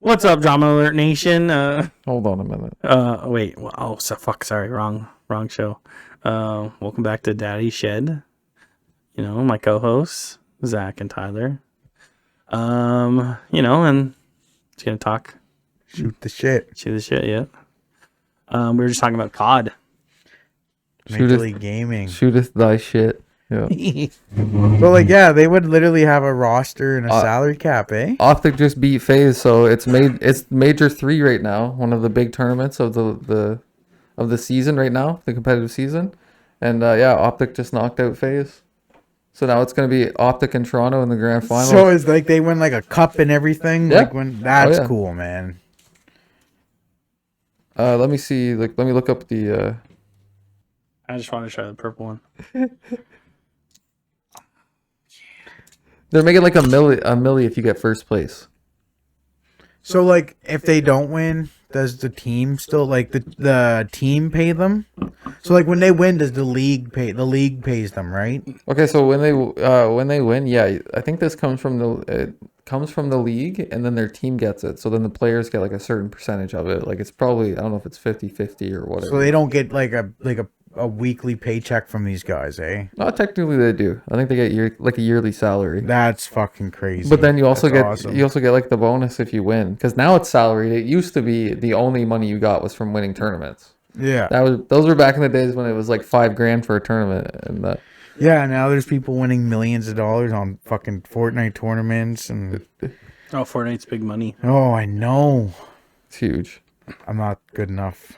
What's up, Drama Alert Nation? Hold on a minute. Wait. Sorry, wrong show. Welcome back to Daddy Shed. You know, my co-hosts, Zach and Tyler. And just gonna talk. Shoot the shit. Yeah. We were just talking about COD. Major League Gaming. Shooteth thy shit. Yeah. So, they would literally have a roster and a salary cap, eh? Optic just beat FaZe, so it's Major 3 right now, one of the big tournaments of the season right now, the competitive season. And Optic just knocked out FaZe. So now it's going to be Optic and Toronto in the grand final. So it's like they win like a cup and everything. Yeah. That's cool, man. Let me see. Let me look up the. I just want to try the purple one. They're making like a milli if you get first place. So if they don't win, does the team still the team pay them? So when they win, does the league pay? The league pays them, right? Okay, so when they win, I think this comes from the league, and then their team gets it. So then the players get like a certain percentage of it. Like it's probably, I don't know if it's 50-50 or whatever. So they don't get like a weekly paycheck from these guys, eh? Not technically, they do. I think they get a yearly salary. That's fucking crazy. But then you also get awesome. like the bonus if you win, because now it's salaried. It used to be the only money you got was from winning tournaments. Yeah, those were back in the days when it was like $5,000 for a tournament, and yeah. Now there's people winning millions of dollars on fucking Fortnite tournaments and. Oh, Fortnite's big money. Oh, I know. It's huge. I'm not good enough.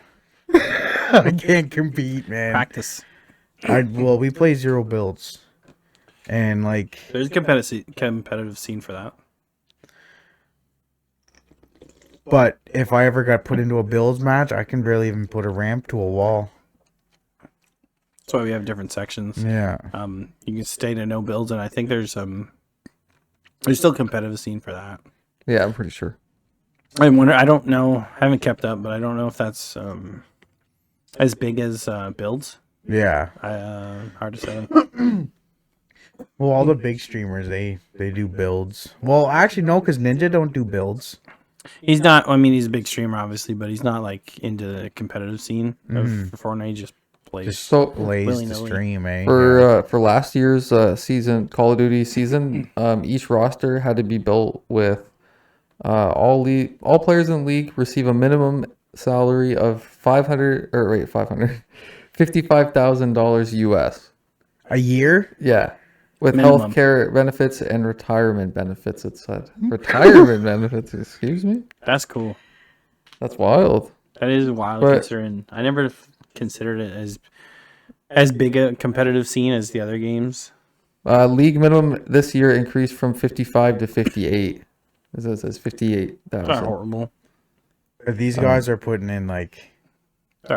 I can't compete, man. Practice. We play zero builds, and there's a competitive scene for that. But if I ever got put into a builds match, I can barely even put a ramp to a wall. That's why we have different sections. Yeah. You can stay to no builds, and I think there's still a competitive scene for that. Yeah, I'm pretty sure. I wonder. I don't know. I haven't kept up, but I don't know if that's as big as builds. Yeah. Hard to say. Well, all the big streamers they do builds. Well, actually no, because Ninja don't do builds. He's not. I mean, he's a big streamer, obviously, but he's not into the competitive scene of Fortnite. He just plays. Just plays the stream, eh? For last year's season, Call of Duty season, each roster had to be built with all players in the league receive a minimum salary of $55,000 US a year. Yeah, with minimum. healthcare benefits and retirement benefits. It said retirement benefits. Excuse me. That's cool. That's wild. That is wild. Considering I never considered it as big a competitive scene as the other games. League minimum this year increased from 55 to 58. It says 58,000. It's not horrible. But these guys are putting in They're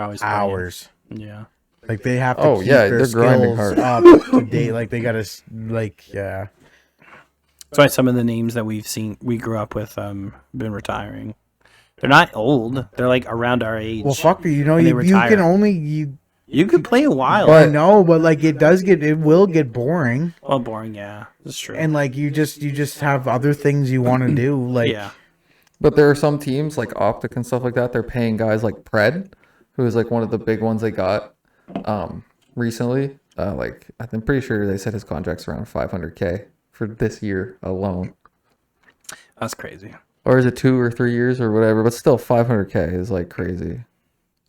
always hours. playing. Yeah. They have to keep their they're grinding skills hard. up to date. They gotta yeah. That's why some of the names that we grew up with, been retiring. They're not old. They're around our age. Well, fuck you. You can only You could play a while. I know, but it will get boring. Well, boring, yeah, that's true. And you just have other things you want to do. Yeah. But there are some teams like Optic and stuff like that. They're paying guys like Pred, who is one of the big ones they got recently. I'm pretty sure they said his contract's around $500K for this year alone. That's crazy. Or is it 2 or 3 years or whatever? But still, $500K is crazy.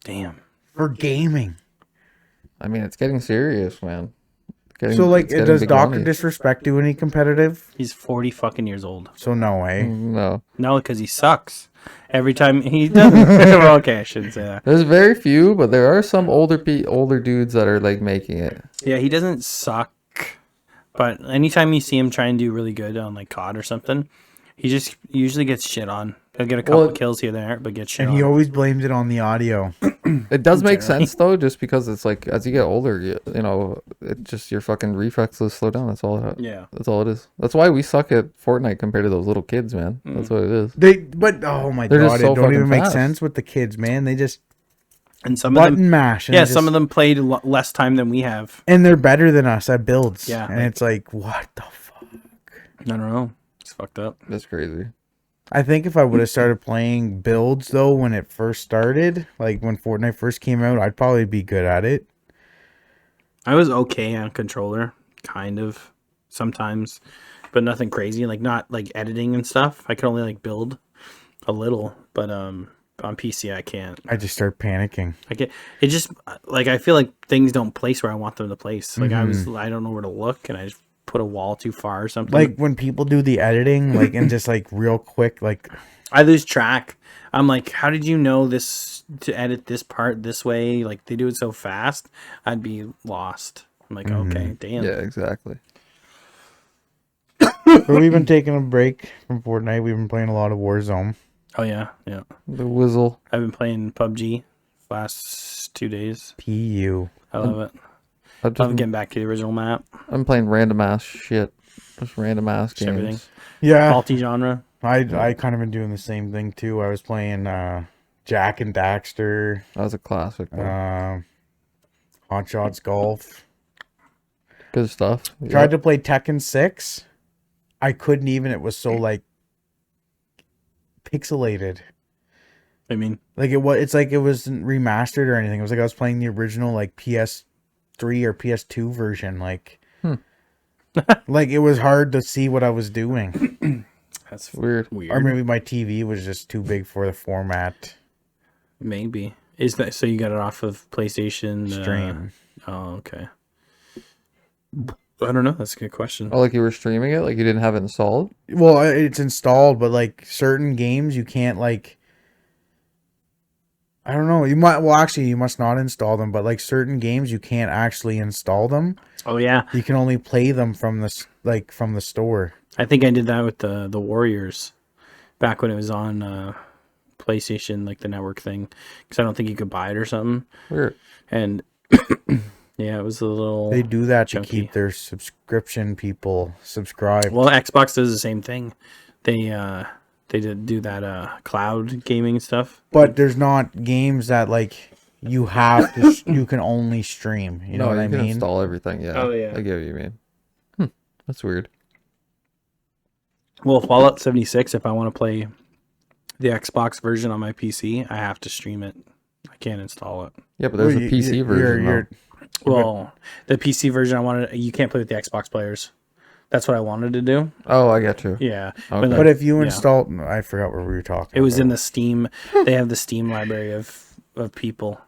Damn. For gaming. I mean, it's getting serious, man. Does Dr. Disrespect do any competitive? He's 40 fucking years old. So no way. No, because he sucks. Every time he does. Well, okay, I shouldn't say that. There's very few, but there are some older dudes that are making it. Yeah, he doesn't suck. But anytime you see him try and do really good on COD or something, he just usually gets shit on. He'll get a couple kills here and there, but get shit on. And he always blames it on the audio. It does make sense though, just because it's as you get older, it just your fucking reflexes slow down. That's all. That's all it is. That's why we suck at Fortnite compared to those little kids, man. That's what it is. Oh my They're god, just so it don't even make fast. sense with the kids, man. They just and some button of them mash. Yeah, some of them played less time than we have, and they're better than us at builds. Yeah, and it's what the fuck? I don't know. It's fucked up. That's crazy. I think if I would have started playing builds though when it first started, like when Fortnite first came out, I'd probably be good at it. I was okay on controller, kind of, sometimes, but nothing crazy. Like not like editing and stuff. I could only like build a little, but on PC I can't. I just start panicking. I get it. Just like I feel like things don't place where I want them to place. Like I don't know where to look, and I just put a wall too far or something. Like when people do the editing, like and just like real quick, like I lose track. I'm like, how did you know this to edit this part this way? Like they do it so fast, I'd be lost. I'm like, okay, damn. Yeah, exactly. but we've been taking a break from Fortnite. We've been playing a lot of Warzone. Oh yeah, yeah. The Whizzle. I've been playing PUBG last 2 days. PU. I love it. I've just, I'm getting back to the original map. I'm playing random ass shit. Just random ass Just games. everything. Yeah. Multi-genre. I kind of been doing the same thing too. I was playing Jack and Daxter, That was a classic. Though. Hot Shots Golf. Good stuff. Tried to play Tekken 6. I couldn't even. It was so like pixelated. I mean, Like it's like it wasn't remastered or anything. It was like I was playing the original like PS3 or PS2 version. Like, like it was hard to see what I was doing. that's Weird. Or maybe my TV was just too big for the format. Maybe. Is that so? You got it off of PlayStation Stream. Oh, okay. I don't know. That's a good question. Oh, like you were streaming it? Like you didn't have it installed? Well, it's installed, but like certain games you can't like. I don't know. You might. Well, actually, you must not install them. But like certain games, you can't actually install them. Oh yeah, You can only play them from the store. I think I did that with the Warriors back when it was on PlayStation, like the network thing, because I don't think you could buy it or something. Weird. And yeah, it was a little. They do that chunky. to keep their subscription people subscribed. Well, Xbox does the same thing. They did do that cloud gaming stuff. But there's not games that like you have to. You can only stream. You know what you I can mean? install everything. Yeah. Oh, yeah. I get what you mean. That's weird. Well, Fallout 76, if I want to play the Xbox version on my PC, I have to stream it. I can't install it. Yeah, but there's Well, a PC version. though. Well, the PC version you can't play with the Xbox players. That's what I wanted to do. Oh, I get you. Yeah. Okay. But if you Yeah. install, I forgot what we were talking. It was about. in the Steam. They have the Steam library of people.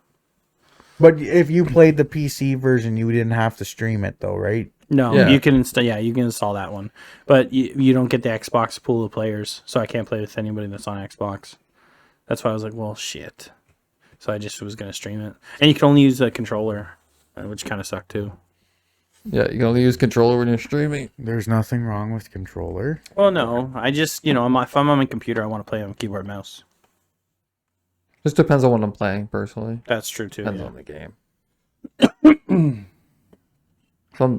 But if you played the PC version, you didn't have to stream it though, right? No, Yeah. you can install. Yeah, you can install that one, but you don't get the Xbox pool of players, so I can't play with anybody that's on Xbox. That's why I was like, well, shit. So I just was gonna stream it, and you can only use a controller, which kind of sucked too. Yeah, you can only use controller when you're streaming. There's nothing wrong with controller. Well, no, I just if I'm on my computer, I want to play on keyboard and mouse. Just depends on what I'm playing personally. That's true too. Depends Yeah. on the game.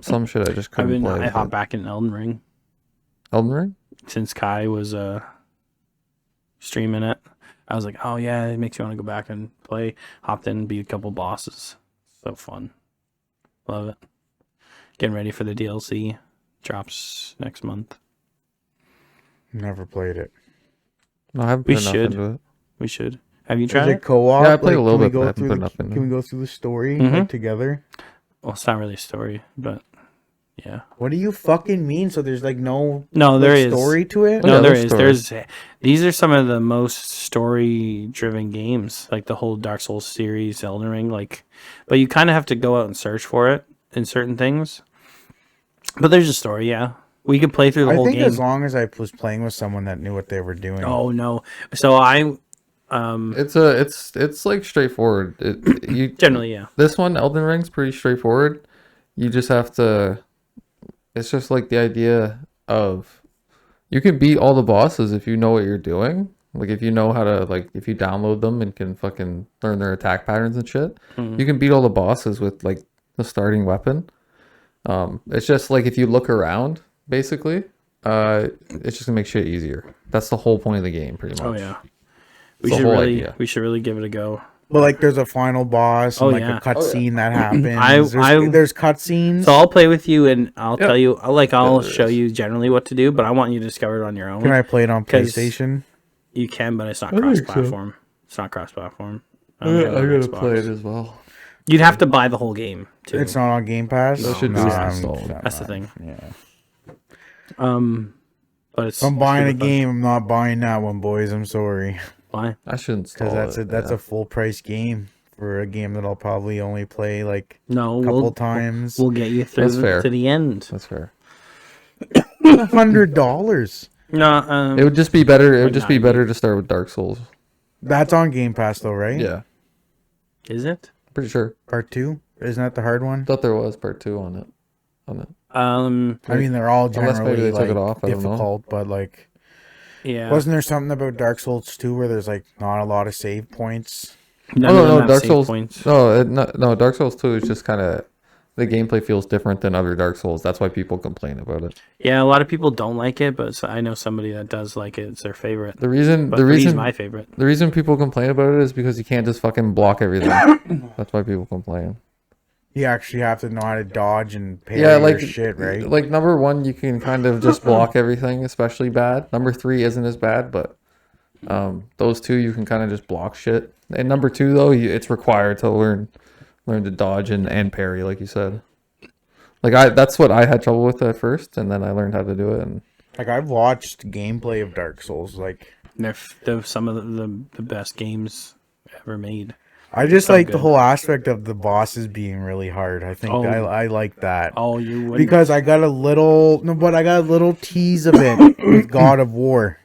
some shit I just couldn't play. I with hopped it. back in Elden Ring Elden Ring? since Kai was streaming it. I was like, oh yeah, it makes you want to go back and play. Hopped in, beat a couple bosses. So fun. Love it. Getting ready for the DLC. Drops next month. Never played it. No, I haven't We put enough should. into it. We should. Have you Is tried it it? co-op? Yeah, I played a little can we bit, but I go haven't through put the- enough into Can we it. go through the story Mhm. like, together? Well, it's not really a story, but yeah. What do you fucking mean? So there's like no No, like, there is. story to it? No, Yeah, there there's is. story. There's. These are some of the most story-driven games, like the whole Dark Souls series, Elden Ring. Like, but you kind of have to go out and search for it in certain things. But there's a story. Yeah, we could play through the I whole think game. as long as I was playing with someone that knew what they were doing. Oh no! So I, It's like straightforward. You generally, yeah. This one, Elden Ring's pretty straightforward. You just have to. It's just like the idea of you can beat all the bosses if you know what you're doing. Like if you know how to if you download them and can fucking learn their attack patterns and shit, you can beat all the bosses with like the starting weapon. It's just like if you look around, basically, it's just gonna make shit easier. That's the whole point of the game, pretty much. Oh yeah. It's the whole idea. We should really give it a go. But like there's a final boss and Oh, like yeah. a cutscene that happens. There's cutscenes. So I'll play with you, and I'll Yeah. tell you. I'll Yeah, there show is. you generally what to do, but I want you to discover it on your own. Can I play it on 'Cause- PlayStation? You can, but it's not I think so. cross-platform. It's not cross-platform. I gotta play it as well. You'd have to buy the whole game too. It's not on Game Pass. That should be installed. That's the thing. Yeah. But it's. If I'm buying a super fun. game, I'm not buying that one, boys. I'm sorry, Why? I shouldn't install because it. that's a full price game for a game that I'll probably only play like No, a couple times. We'll get you That's through fair. to the end. That's fair. $100. No, It would just be better. It would like just be 90. better to start with Dark Souls. That's on Game Pass though, right? Yeah, is it? pretty sure. Part 2, isn't that the hard one? Thought there was part 2 on it. I mean, they're all Unless maybe generally they took like it off, I don't know. difficult, but like, Yeah. wasn't there something about Dark Souls 2 where there's like not a lot of save points? None Oh of them no, have Dark save Souls. points. No, Dark Souls 2 is just kind of the gameplay feels different than other Dark Souls. That's why people complain about it. Yeah, a lot of people don't like it, but I know somebody that does like it. It's their favorite. The reason But he's my favorite. the reason people complain about it is because you can't just fucking block everything. That's why people complain. You actually have to know how to dodge and parry Yeah, your like shit, right? Like number 1, you can kind of just block everything, especially bad. Number 3 isn't as bad, but those two you can kind of just block shit. And number 2 though, it's required to learn to dodge and parry, like you said. Like that's what I had trouble with at first, and then I learned how to do it. And Like I've watched gameplay of Dark Souls. Like They're some of the best games ever made. I just So like the good. whole aspect of the bosses being really hard. I think Oh. I like that. Oh, you wouldn't. Because I got a little tease of it with God of War.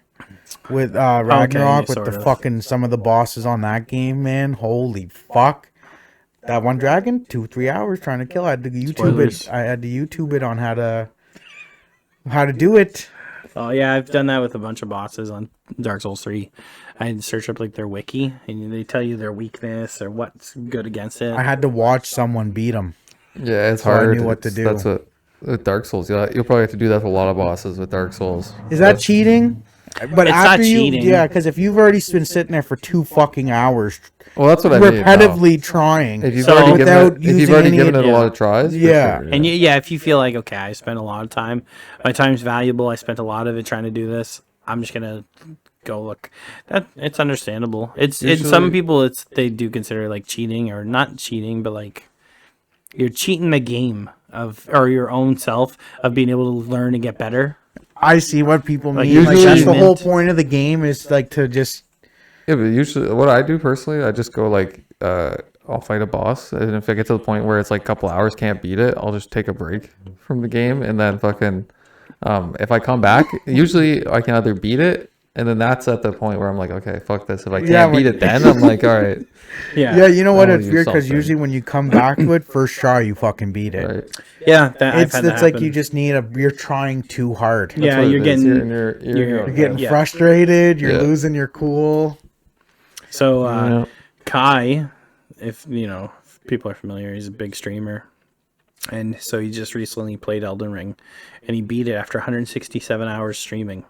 With Ragnarok, with sort the of. fucking some of the bosses on that game, man. Holy fuck. That one dragon, 2-3 hours trying to kill. I had to YouTube Spoilers. it. I had to YouTube it on how to do it. Oh yeah, I've done that with a bunch of bosses on Dark Souls 3. I search up like their wiki, and they tell you their weakness or what's good against it. I had to watch someone beat him. yeah, it's So I hard. knew what to It's- do. That's what with Dark Souls. Yeah, you'll probably have to do that with a lot of bosses with Dark Souls. Is that cheating? But It's after not you, cheating. yeah, because if you've already been sitting there for 2 fucking hours, Well, that's what I mean. repetitively trying, If you've So- already given without it, if you've using already any- given it a yeah. lot of tries, for Yeah. sure, And yeah, if you feel like, okay, I spent a lot of time, my time's valuable, I spent a lot of it trying to do this, I'm just gonna go look. That it's understandable. It's some Usually- people they do consider like cheating, or not cheating, but like you're cheating the game or your own self of being able to learn and get better. I see what people Like, mean. Like, that's the usually- whole point of the game is like to just Yeah, but usually what I do personally, I just go like, I'll fight a boss, and if I get to the point where it's like a couple hours, can't beat it, I'll just take a break from the game, and then fucking, if I come back, usually I can either beat it, and then that's at the point where I'm like, okay, fuck this. If I can't Yeah, beat like- it, then I'm like, all right, yeah. You know what? I'll It's use weird because something. usually when you come back to it, first try you fucking beat it. right. Yeah, I've It's had that like happen. you just need you're trying too hard. Yeah, That's what you're it is. getting- you're You're getting Yeah. frustrated. You're Yeah. losing your cool. So Yeah. Kai, if if people are familiar, he's a big streamer, and so he just recently played Elden Ring, and he beat it after 167 hours streaming.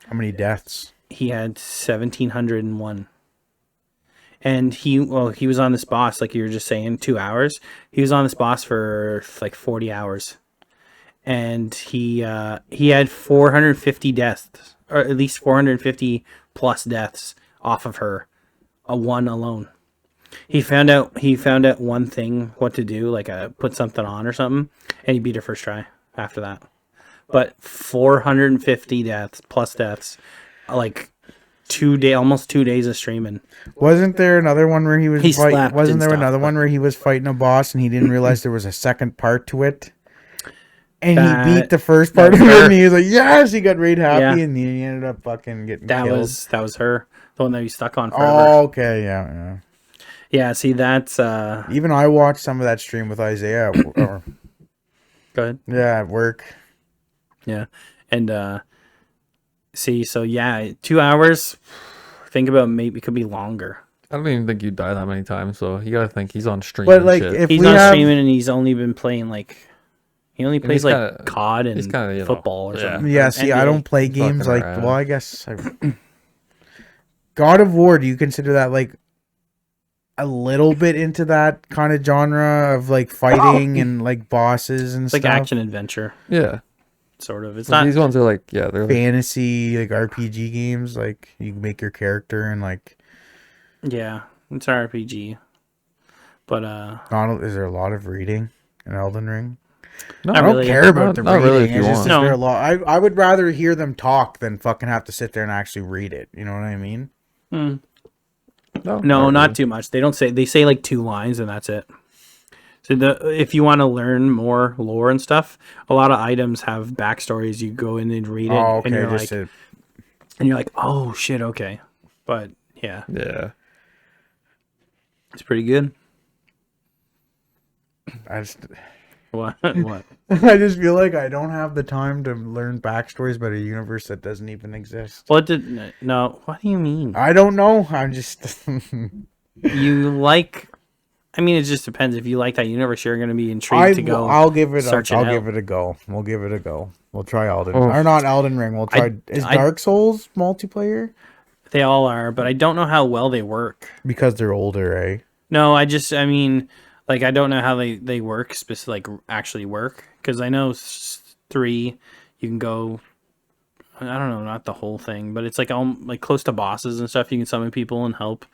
How many deaths? He had 1,701, and he was on this boss, like you were just saying, 2 hours. He was on this boss for like 40 hours, and he had 450 deaths, or at least 450 plus deaths off of her, a one alone. He found out one thing, what to do, like put something on or something, and he beat her first try after that. But 450 deaths, like almost 2 days of streaming. Wasn't there another one where he was? He slept Wasn't and there stuff, another but- one where he was fighting a boss and he didn't realize there was a second part to it? And That- he beat the first part of was it, her. and he was like, "Yes!" He got right happy, Yeah. and he ended up fucking getting That killed. was her, the one that he stuck on forever. Oh, okay, yeah. Yeah, see that's Even I watched some of that stream with Isaiah. Or, go ahead. yeah, at work. Yeah. And see, so yeah, 2 hours. Think about maybe it could be longer. I don't even think you die that many times, so you gotta think he's on stream. But and like, shit. if He's we not have, streaming, and he's only been playing he only plays he's like kinda- COD he's and kinda, football or yeah. something. yeah. See, I NBA. don't play games fucking like. around. Well, I guess. God of War. Do you consider that like a little bit into that kind of genre of like fighting and like bosses and It's like stuff? action adventure. yeah, sort of. It's So not. these ones are like, yeah, they're like, Fantasy, like RPG games, like you make your character and like. Yeah, it's an RPG. But Is there a lot of reading in Elden Ring? no, Not I don't really. care about the not reading. really if you It's just want. is No. there a lot. I would rather hear them talk than fucking have to sit there and actually read it. You know what I mean? No, not too much. They don't say. They say like 2 lines and that's it. So if you want to learn more lore and stuff, a lot of items have backstories. You go in and read it, Oh, okay. and you're Just like, oh shit, okay. But yeah, Yeah. it's pretty good. I just, What? What? I just feel like I don't have the time to learn backstories about a universe that doesn't even exist. What did? No. What do you mean? I don't know. I'm just. You like? I mean, it just depends. If you like that universe, you're going to be intrigued to go. I'll give it. search it I'll out. give it a go. We'll give it a go. We'll try Elden. Oh. Or not Elden Ring. We'll try. Is I- Dark Souls multiplayer? They all are, but I don't know how well they work. Because they're older, eh? No, I mean, like, I don't know how they work, like, actually work. Because I know 3, you can go, I don't know, not the whole thing, but it's like, like close to bosses and stuff. You can summon people and help.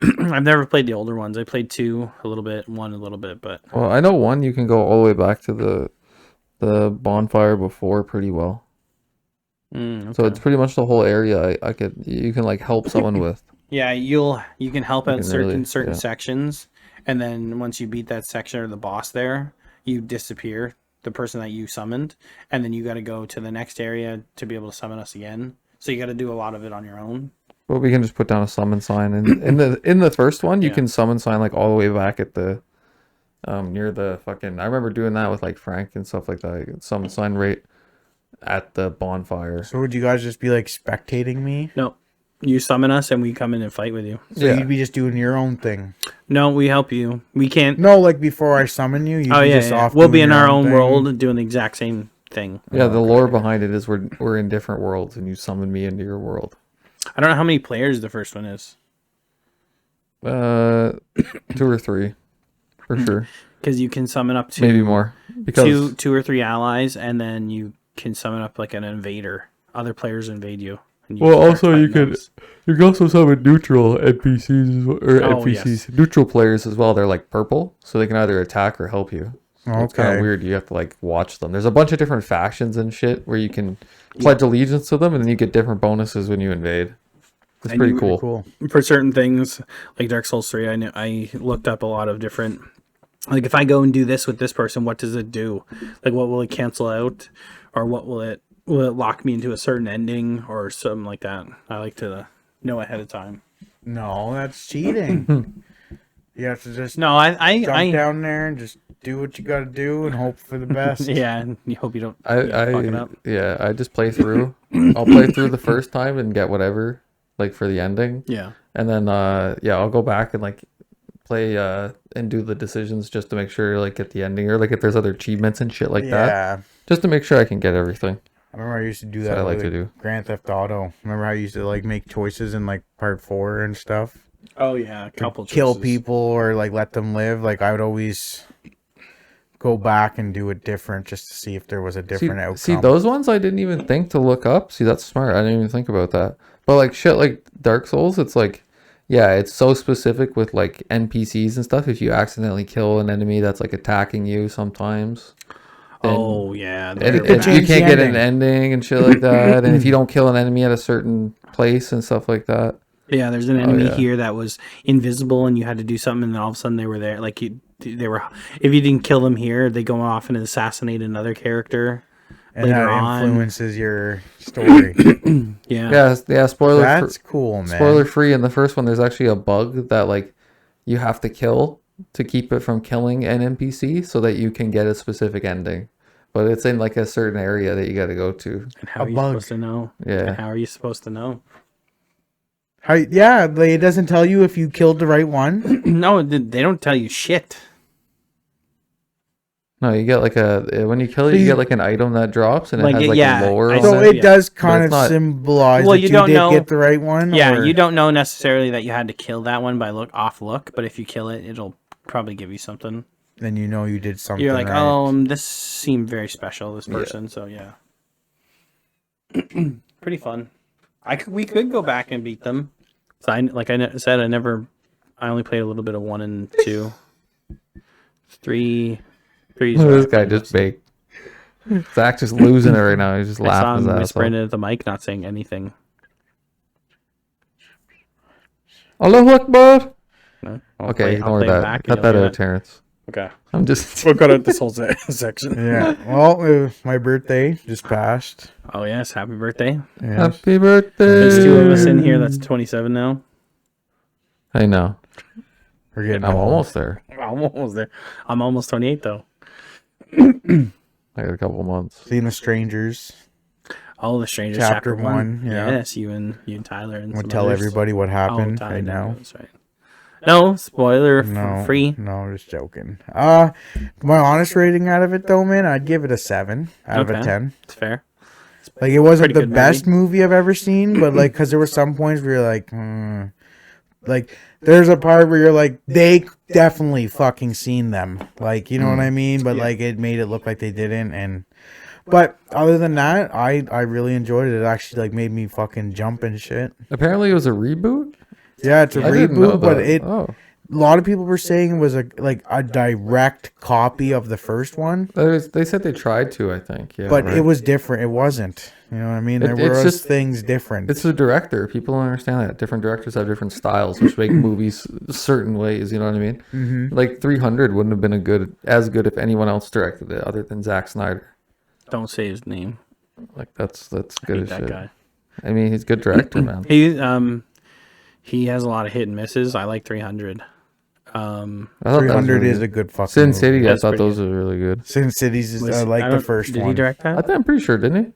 I've never played the older ones. I played 2 a little bit, 1 a little bit, but Well, I know 1 you can go all the way back to the bonfire before pretty well. okay. So it's pretty much the whole area. You can like help someone with. Yeah, you can help out can certain really- yeah. sections, and then once you beat that section or the boss there, you disappear, the person that you summoned, and then you got to go to the next area to be able to summon us again. So you got to do a lot of it on your own. But we can just put down a summon sign, and in the first one, you Yeah. can summon sign like all the way back at the near the fucking. I remember doing that with like Frank and stuff like that. You could summon sign right at the bonfire. So would you guys just be like spectating me? No, you summon us and we come in and fight with you. So Yeah. you'd be just doing your own thing. No, we help you. We can't. No, like before I summon you, you'd Oh be yeah, just yeah. off We'll be doing in your our own thing. world doing the exact same thing. Yeah, the lore behind it is we're in different worlds, and you summon me into your world. I don't know how many players the first one is 2 or 3, for sure, because you can summon up to maybe more. Because two or 3 allies, and then you can summon up like an invader. Other players invade you. And Well, start also you fighting could- those. you can also summon neutral NPCs as well, or Oh, NPCs, yes. neutral players as well. They're like purple, so they can either attack or help you. So It's kind Okay. of weird. You have to like watch them. There's a bunch of different factions and shit where you can pledge allegiance to them, and then you get different bonuses when you invade. It's And pretty you- cool. Cool. For certain things like Dark Souls 3, I looked up a lot of different, like if I go and do this with this person, what does it do? Like what will it cancel out, or what will it lock me into a certain ending or something like that? I like to know ahead of time. No, that's cheating. You have to just No, I jump down there and just do what you got to do and hope for the best. yeah, and you hope you don't fuck it up. I just play through. I'll play through the first time and get whatever, like for the ending, Yeah. and then I'll go back and like play and do the decisions just to make sure like get the ending, or like if there's other achievements and shit like that, Yeah. just to make sure I can get everything. I remember I used to do That's that what I like with to do. Grand Theft Auto. Remember how I used to like make choices in like part 4 and stuff? Oh yeah, a To couple kill choices. people or like let them live. Like I would always go back and do it different just to see if there was a different outcome. See those ones I didn't even think to look up. See, that's smart. I didn't even think about that. But like shit like Dark Souls, it's like, yeah, it's so specific with like NPCs and stuff. If you accidentally kill an enemy that's like attacking you sometimes, then- Oh yeah, and, they're could and you change can't the get an ending and shit like that. And if you don't kill an enemy at a certain place and stuff like that. Yeah, there's an enemy yeah. here that was invisible, and you had to do something, and then all of a sudden they were there. Like they were. If you didn't kill them here, they go off and assassinate another character. and later that on. influences your story. Yeah. Yeah. That's cool, man. Spoiler free. In the first one, there's actually a bug that like you have to kill to keep it from killing an NPC so that you can get a specific ending. But it's in like a certain area that you got to go to. And how A are you bug. supposed to know? Yeah. And how are you supposed to know? Yeah, like, it doesn't tell you if you killed the right one. No, they don't tell you shit. No, you get like when you kill it, So you you- get like an item that drops and Like, it has like yeah, lore I on So saw it. it does kind it's of not- symbolize Well, that you you don't did know- get the right one. Yeah, or- you don't know necessarily that you had to kill that one by off look, but if you kill it, it'll probably give you something. Then you know you did something. You're like, right. oh, this seemed very special, this person. So yeah. Pretty fun. We could go back and beat them. So said, I only played a little bit of 1 and 2. 3. This guy just baked. Zach just losing it right now. He's just I saw laughing him his ass whispering off. into the mic, not saying anything. Allahu Akbar. No? Okay, I'll ignore play it that. back Cut and that you'll out, do Terrence. Okay. I'm just. We'll cut out this whole section. Yeah. Well, my birthday just passed. Oh, yes. Happy birthday. Yes. Happy birthday. There's 2 of us in here. That's 27 now. I know. We're getting I'm old. almost there. I'm almost there. I'm almost 28, though. I got a couple months. Seeing the Strangers. Oh, The Strangers Chapter Chapter 1. one, yeah. Yes, you and Tyler. And We'll some tell others. everybody what happened Tyler right now. knows, right. No, spoiler No, free. No, I'm just joking. My honest rating out of it, though, man, I'd give it a 7 out of a Okay. 10. It's fair. Like, it wasn't Pretty the good best movie I've ever seen, but like, because there were some points where you're like, like, there's a part where you're like, they definitely fucking seen them, like, you know what I mean? But like, it made it look like they didn't, and but other than that, I really enjoyed it. It actually like made me fucking jump and shit. Apparently, it was a reboot. Yeah, it's a I didn't know reboot, but that. a lot of people were saying it was a direct copy of the first one. They said they tried to, I think. Yeah, But right. it was different. It wasn't. You know what I mean? There It's were just- things different. It's the director. People don't understand that. Different directors have different styles, which make movies certain ways. You know what I mean? Mm-hmm. Like 300 wouldn't have been as good if anyone else directed it other than Zack Snyder. Don't say his name. Like that's I good hate as that shit. guy. I mean, he's a good director, man. He has a lot of hit and misses. I like 300. I thought that was 300 really is good. a good fucking Sin movie. City. I That's thought pretty those were really good. Sin City's is, I like the first Did one. he direct I that? think I'm pretty sure, didn't he?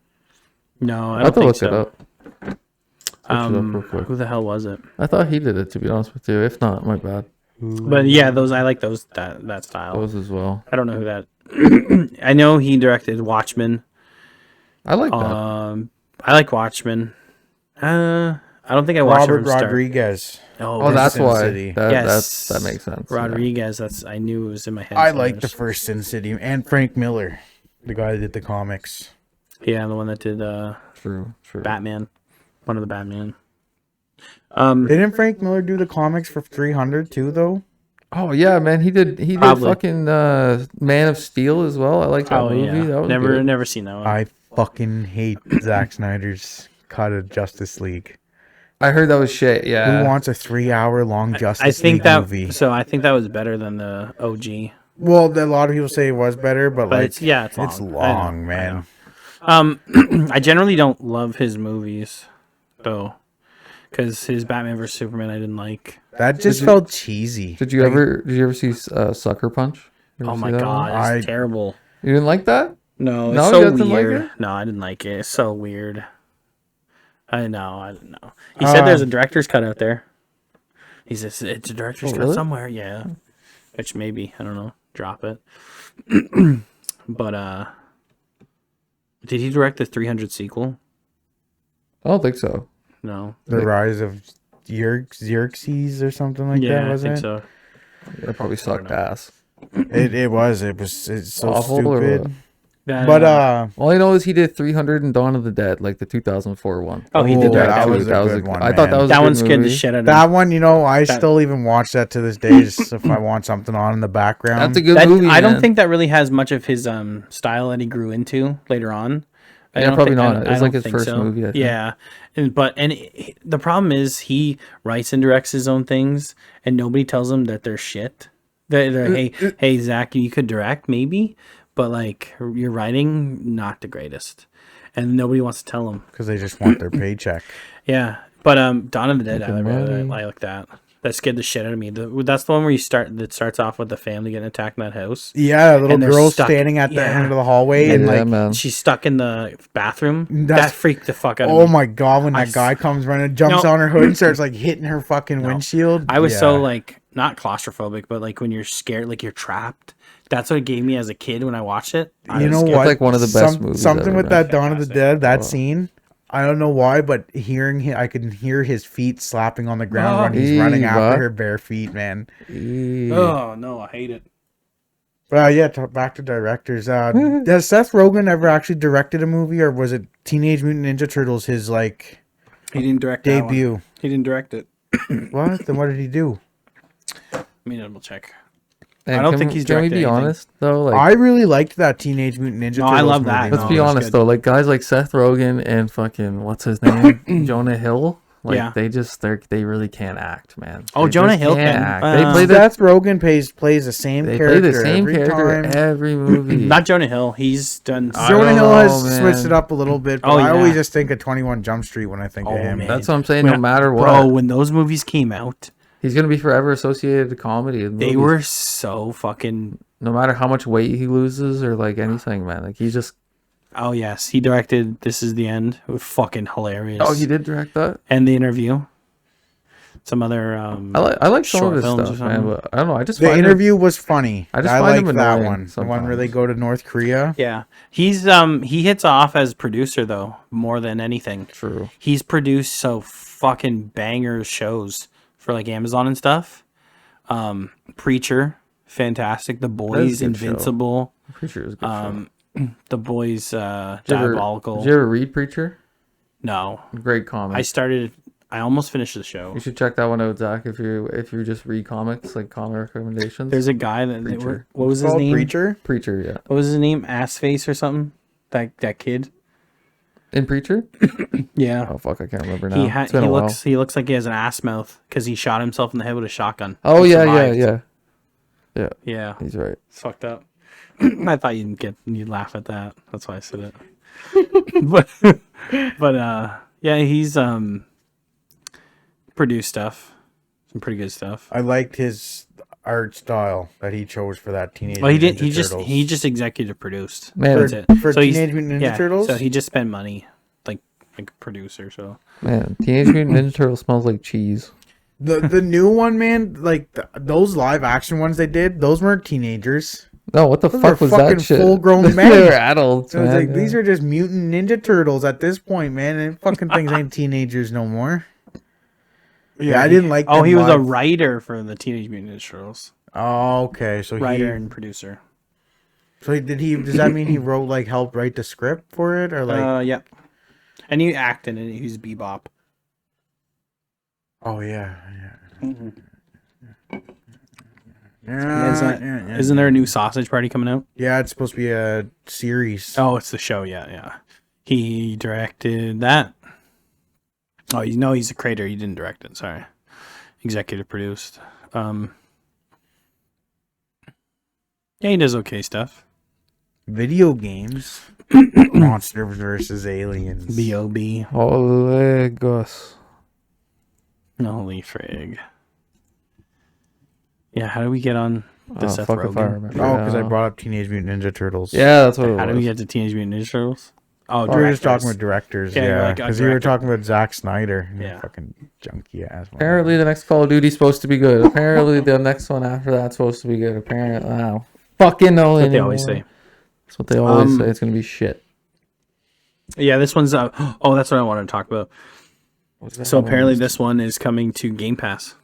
No, I I have don't to think look so. it up. Look it up real quick. Who the hell was it? I thought he did it. To be honest with you, if not, my bad. But yeah, I like that style. Those as well. I don't know who that. I know he directed Watchmen. I like that. I like Watchmen. I don't think I watched it Robert from start. Rodriguez. Oh, that's Sin why. City. Yes. That makes sense. yeah. Rodriguez. I knew it was in my head. I like the first Sin City. And Frank Miller, the guy that did the comics. Yeah, the one that did True. Batman. One of the Batman. Didn't Frank Miller do the comics for 300 too, though? Oh yeah, man. He did Probably. fucking Man of Steel as well. I like that movie. Yeah. That was never good. never seen that one. I fucking hate Zack Snyder's cut of Justice League. I heard that was shit. Yeah. Who wants a 3-hour-long Justice I think League that movie? that was better than the OG. Well, a lot of people say it was better, but But like it's long. it's I know, long, I man. know. I generally don't love his movies though, because his Batman vs Superman I didn't like. That just felt cheesy. Did you ever see Sucker Punch? You ever Oh see my that god, one? it's terrible. You didn't like that? No, it's No, you so didn't like weird. it? No, I didn't like it. It's so weird. I don't know. He said there's a director's cut out there. He says it's a director's cut really? somewhere. Yeah, which maybe I don't know. Drop it. But did he direct the 300 sequel? I don't think so. No. The Rise of Xerxes or something like that, Yeah, I wasn't think it? so. It probably sucked ass. It was. It's so Awful or stupid. what? But All I know is he did 300 and Dawn of the Dead, like the 2004 one. Oh, he did direct that that was one. a good one, I thought man. that was That a one good scared the movie. shit out of me. that one, I still even watch that to this day, just if I want something on in the background. That's a good That- movie. I don't man. think that really has much of his style that he grew into later on. I Yeah, don't probably think- I not. don't- It was I like don't his think first so. movie, I think. Yeah, the problem is he writes and directs his own things, and nobody tells him that they're shit. They're hey Zach, you could direct maybe, but like your writing not the greatest, and nobody wants to tell him. because they just want their paycheck. Yeah, but Dawn of the Dead, I money. like that. That scared the shit out of me. That's the one where that starts off with the family getting attacked in that house. Yeah, a little And they're girl stuck- standing at the yeah. end of the hallway, and Yeah, like, man. She's stuck in the bathroom. That's- That freaked the fuck out of me. oh my god, when that I- guy comes running, jumps No. on her hood, and starts like hitting her fucking windshield. I was so Yeah. like not claustrophobic, but like when you're scared, like you're trapped. That's what it gave me as a kid when I watched it. I You was know scared. what? like one of the best movies Something ever, with man. that Dawn of the Dead, that scene. I don't know why, but hearing him, I could hear his feet slapping on the ground when he's running Ew, after what? her bare feet, man. Eee. Oh no, I hate it. But yeah, back to directors. Has Seth Rogen ever actually directed a movie, or was it Teenage Mutant Ninja Turtles his like He didn't direct that one. debut? He didn't direct it. What? Then what did he do? Let me double check. And I don't think he's Can we directed be anything. honest though? Like, I really liked that Teenage Mutant Ninja No, Turtles I love movie. that. let's No, be it was honest good. though. Like guys like Seth Rogen and fucking what's his name, Jonah Hill. Like Yeah. they really can't act, man. Oh, They Jonah just Hill can't can. act. They play the Seth Rogen plays the same they character play the same every character time. every movie. Not Jonah Hill. He's done. I Jonah don't Hill has know, switched man. it up a little bit, but Oh, I always yeah. just think of 21 Jump Street when I think Oh, of him. man. That's what I'm saying. No When- matter what, Bro, when those movies came out, he's gonna be forever associated with comedy. And they movies. were so fucking. No matter how much weight he loses or like anything, man. Like he just. Oh yes, he directed "This Is the End." It was fucking hilarious. Oh, he did direct that. And The Interview. Some other. I like some of short his films or stuff, man. something. But I don't know. I just The find Interview was funny. I just I find like him that annoying one. The one where they sometimes. go to North Korea. Yeah, he's he hits off as producer though more than anything. True. He's produced so fucking banger shows for like Amazon and stuff. Preacher, fantastic. The That is Boys, a good show. Invincible. Preacher is a good show. The Boys, Did you ever- Diabolical. Did you ever read Preacher? No, Great comic. I almost finished the show. You should check that one out, Zach. If you just read comics, like comic recommendations. There's a guy that Preacher. what was It's his called name? Preacher. Preacher, yeah. What was his name? Assface or something? That kid. In Preacher? Yeah. Oh fuck, I can't remember now. It's been He a while. looks like he has an ass mouth because he shot himself in the head with a shotgun. Oh He yeah, survived. yeah. Yeah. He's right. It's fucked up. I thought you'd laugh at that. That's why I said it. but yeah, he's produced stuff. Some pretty good stuff. I liked his art style that he chose for that Teenage Well, he Mutant did. Ninja Turtles. He just executive produced. Man, That's it. For So he's- Teenage Mutant Ninja yeah, Turtles? So he just spent money, like a producer. So Man, Teenage Mutant Ninja Turtle smells like cheese. The new one, man, like those live action ones they did, those weren't teenagers. No, what the Those fuck are was fucking that shit? full-grown They men. were adults, So it's man, like these yeah. are just mutant Ninja Turtles at this point, man. And fucking things ain't teenagers no more. Yeah, I didn't like. Oh, them he was a live- writer for the Teenage Mutant Ninja Turtles. Oh, okay. So Writer and producer. did he? Does that mean he wrote like helped write the script for it or like? Yep. And he acted in it. He's Bebop. Oh yeah, Mm-hmm. yeah. Isn't there a new Sausage Party coming out? Yeah, it's supposed to be a series. Oh, it's the show. Yeah. He directed that. Oh, you know he's a creator. He didn't direct it. Sorry. Executive produced. Yeah, he does okay stuff. Video games. Monsters versus Aliens. B.O.B. Holy Gus. Holy frig. Yeah, how do we get on the Seth fuck if I Rogen? remember. Oh, because I now. brought up Teenage Mutant Ninja Turtles. Yeah, that's what it How do was. we get to Teenage Mutant Ninja Turtles? Oh, We were just directors. talking about directors, Yeah, you're yeah. like a Because you were director. talking about Zack Snyder. Yeah. Fucking junky ass. Apparently, the next Call of Duty's supposed to be good. Apparently, the next one after that's supposed to be good. Apparently, wow. Fucking know That's what they anymore. always say. That's what they always Um, say. It's gonna be shit. Yeah, this one's. Oh, that's what I wanted to talk about. So apparently, this one is coming to Game Pass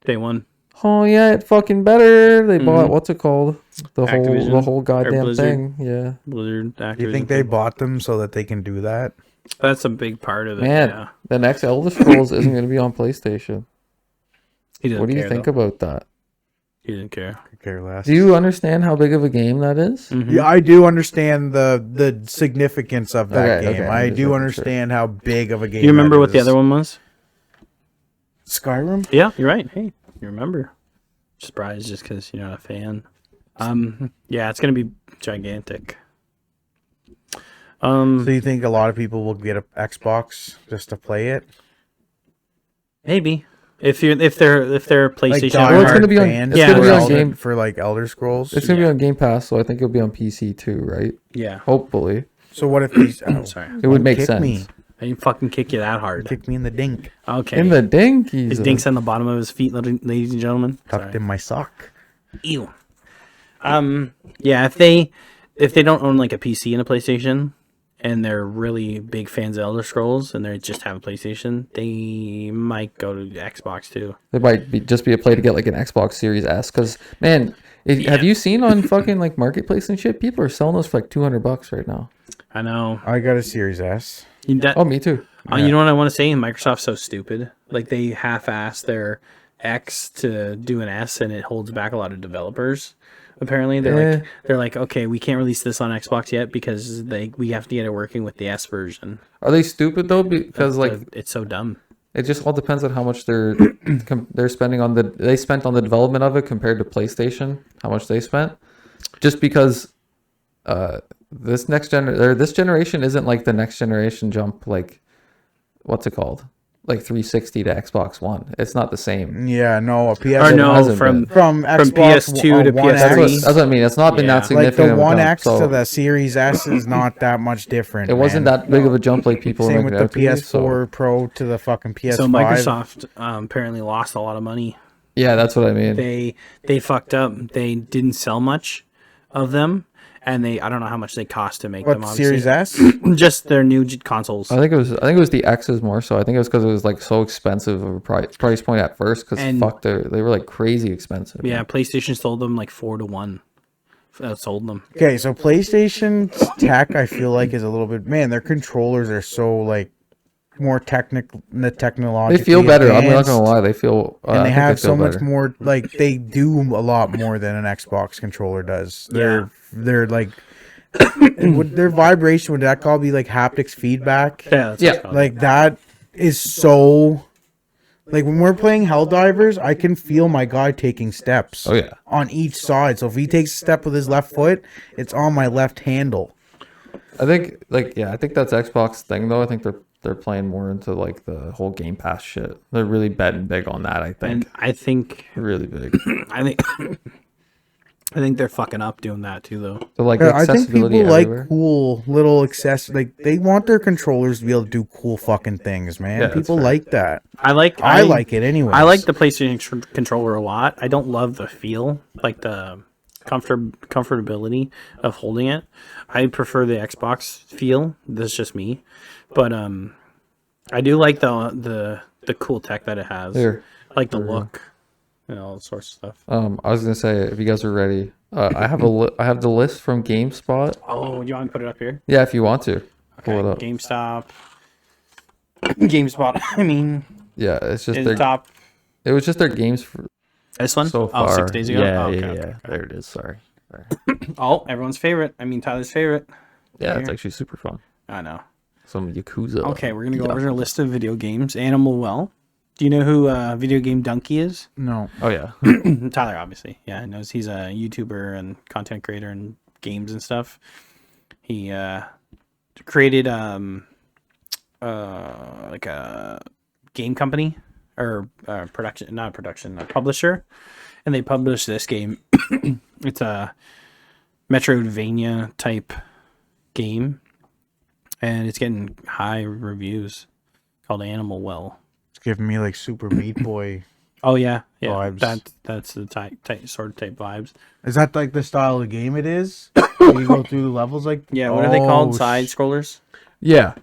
day one. Oh yeah, it fucking better. They bought Mhm. what's it called? The Activision whole goddamn Blizzard. thing. Yeah. Blizzard Activision. Do you think they bought them so that they can do that? That's a big part of it. Man, Yeah. the next Elder Scrolls isn't gonna be on PlayStation. He didn't What do you care, think though. about that? He didn't care. Could care less. Do you understand how big of a game that is? Mhm. Yeah, I do understand the significance of that Okay, game. okay, I I'm just do making understand how big of a game. Do you remember that what the is. other one was? Skyrim? Yeah, you're right. Hey, you remember? Surprised just because you're not a fan. Yeah, it's gonna be gigantic. So you think a lot of people will get an Xbox just to play it? Maybe if they're PlayStation. Like Well, it's diehard gonna be on- fans it's gonna for be on Elden- game- for like Elder Scrolls. It's gonna Yeah. be on Game Pass, so I think it'll be on PC too, right? Yeah. Hopefully, So what if these? Oh, Sorry, it would make kick sense. me. I didn't fucking kick you that hard. Kick me in the dink, Okay. In the dinkies. His dink's on the bottom of his feet, ladies and gentlemen. tucked Sorry. in my sock. Ew. Yeah, if they don't own like a PC and a PlayStation, and they're really big fans of Elder Scrolls, and they just have a PlayStation, they might go to Xbox too. It might just be a play to get like an Xbox Series S, because man, Have you seen on fucking like marketplace and shit? People are selling those for like $200 right now. I know. I got a Series S. Oh, me too. You know what I want to say? Microsoft's so stupid. Like they half-ass their X to do an S, and it holds back a lot of developers. Apparently, they're like, okay, we can't release this on Xbox yet because we have to get it working with the S version. Are they stupid though? Because it's so dumb. It just all depends on how much they're spending on they spent on the development of it compared to PlayStation. How much they spent? Just because this generation isn't like the next generation jump. Like, what's it called? Like 360 to Xbox One. It's not the same. Yeah, no, a PS. Or no, from Xbox PS2 to One PS3. That's what I mean. It's not been that Like significant. the of a One jump, X to the Series S is not that much different. It wasn't that big of a jump like people Same were with making the it out to be, PS4 Pro to the fucking PS5. So Microsoft apparently lost a lot of money. Yeah, that's what I mean. They fucked up. They didn't sell much of them, and I don't know how much they cost to make them. Obviously. Series S? Just their new consoles. I think it was the X's more so. I think it was because it was like so expensive of a price point at first. Because they were like crazy expensive. Yeah, PlayStation sold them like 4-1. Sold them. Okay, so PlayStation tech, I feel like, is a little bit. Man, their controllers are so like more technological. They feel better. I'm not gonna lie. They feel and they have so much better. more. Like they do a lot more than an Xbox controller does. They're like their vibration, would that call be like haptics feedback? Yeah, Like that is so. Like when we're playing Helldivers, I can feel my guy taking steps. Oh yeah. On each side. So if he takes a step with his left foot, it's on my left handle. I think I think that's Xbox thing though. I think they're playing more into like the whole Game Pass shit. They're really betting big on that. I think. And I think really big. I think they're fucking up doing that too, though. So like I think accessibility people everywhere. like cool little like they want their controllers to be able to do cool fucking things, man. Yeah, People that's fair. like that. I like it anyway. I like the PlayStation controller a lot. I don't love the feel, like the comfortability of holding it. I prefer the Xbox feel. That's just me, but I do like the cool tech that it has. Here. Like the look, and all sorts of stuff. I was gonna say if you guys are ready, I have I have the list from GameSpot. Oh, you want me to put it up here? Yeah, if you want to. Pull it up. GameSpot. I mean, Yeah, it's just is their top. It was just their games for This one? so far. 6 days ago. Yeah, Oh, okay, yeah, okay, yeah. okay. There it is. Sorry. Oh, everyone's favorite. I mean, Tyler's favorite. Yeah, Here. it's actually super fun. I know. Some Yakuza. Okay, we're gonna go over our list of video games. Animal Well. Do you know who Video Game Donkey is? No. Oh yeah. Tyler, obviously. Yeah, knows he's a YouTuber and content creator and games and stuff. He created like a game company or a publisher, and they published this game. It's a Metroidvania type game, and it's getting high reviews. Called Animal Well. It's giving me like Super Meat Boy. Oh yeah. Vibes. That's the type vibes. Is that like the style of game it is? You go through the levels like Yeah, what are they called? Side scrollers? Yeah.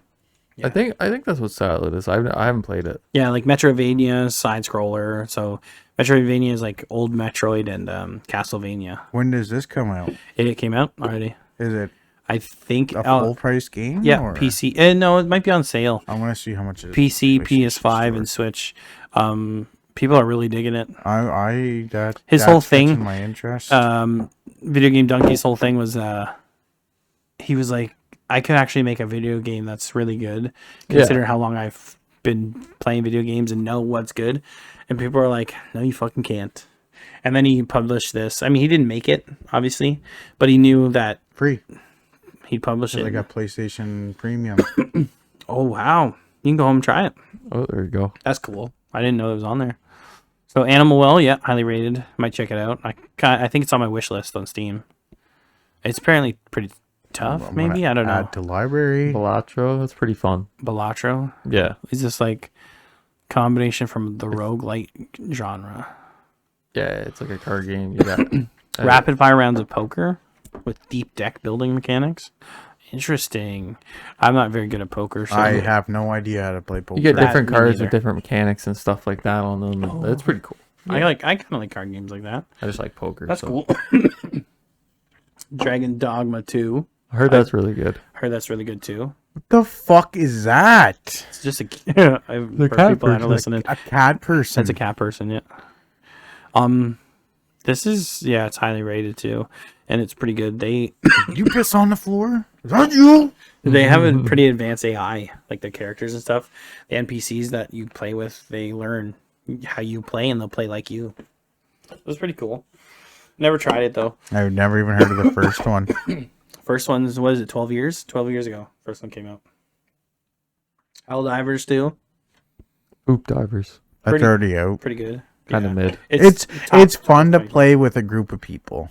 Yeah. I think that's what style it is. I haven't played it. Yeah, like Metroidvania, side scroller. So Metroidvania is like old Metroid and Castlevania. when does this come out? It came out already. Is it I think a full price game? yeah, or? PC. No, it might be on sale. I want to see how much it is. PC, PlayStation PS5, Store. and Switch. People are really digging it. His whole thing, my interest. Video Game Donkey's whole thing was he was like, I could actually make a video game that's really good, considering how long I've been playing video games and know what's good. And people are like, no, you fucking can't. And then he published this. I mean, he didn't make it, obviously, but he knew that Free. he'd publish it. Like a PlayStation Premium. Oh, wow. You can go home and try it. Oh, there you go. That's cool. I didn't know it was on there. So Animal Well, yeah, highly rated. Might check it out. I think it's on my wish list on Steam. It's apparently pretty tough, I'm maybe? gonna I don't know. Add to library. Balatro, that's pretty fun. Balatro? Yeah. Is this like combination from the roguelite genre? Yeah, it's like a card game. You got Rapid fire rounds of poker with deep deck building mechanics. Interesting. I'm not very good at poker, so I have no idea how to play poker. you get That different me cards neither. with different mechanics and stuff like that on them. It's pretty cool. I kind of like card games like that. I just like poker. That's so. cool. Dragon Dogma 2. I heard that's really good. I heard that's really good too. What the fuck is that? It's just a I've heard cat people that are person. listening. A cat person. That's a cat person, yeah. This is it's highly rated too, and it's pretty good. You piss on the floor? Is that you? They have a pretty advanced AI, like the characters and stuff. The NPCs that you play with, they learn how you play and they'll play like you. It was pretty cool. Never tried it though. I've never even heard of the first one. First one is, what is it, 12 years? 12 years ago. First one came out. Helldivers too. Hoop divers. That's already out. Pretty good. Kind of mid. It's fun to play with a group of people.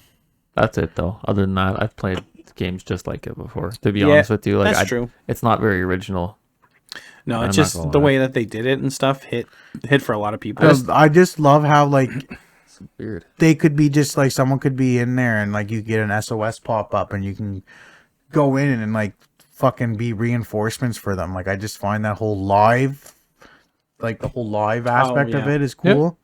That's it though. Other than that, I've played games just like it before. To be honest with you, that's true. It's not very original. No, I'm it's not just gonna the lie. way that they did it and stuff hit for a lot of people. I just love how like It's weird. they could be just like someone could be in there and like you get an SOS pop up and you can go in and like fucking be reinforcements for them. Like I just find that whole live, like the whole live aspect of yeah. it is cool.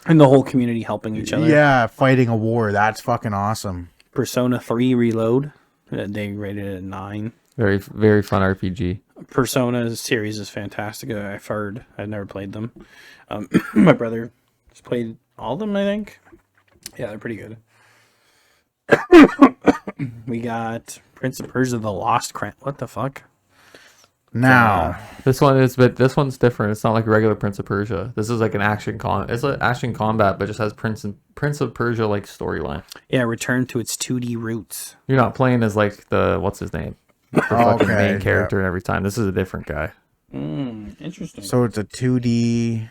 And the whole community helping each other. Yeah, fighting a war. That's fucking awesome. Persona 3 Reload. They rated it at 9. Very, very fun RPG. Persona series is fantastic. I've heard. I've never played them. My brother has played all of them, I think. Yeah, they're pretty good. We got Prince of Persia: The Lost Crown. What the fuck? Now, This one's different. It's not like a regular Prince of Persia. This is like an It's an action combat, but just has Prince of Persia like storyline. Yeah, return to its 2D roots. You're not playing as like the what's his name, the fucking Okay, main character every time. This is a different guy. Interesting. so it's a 2D.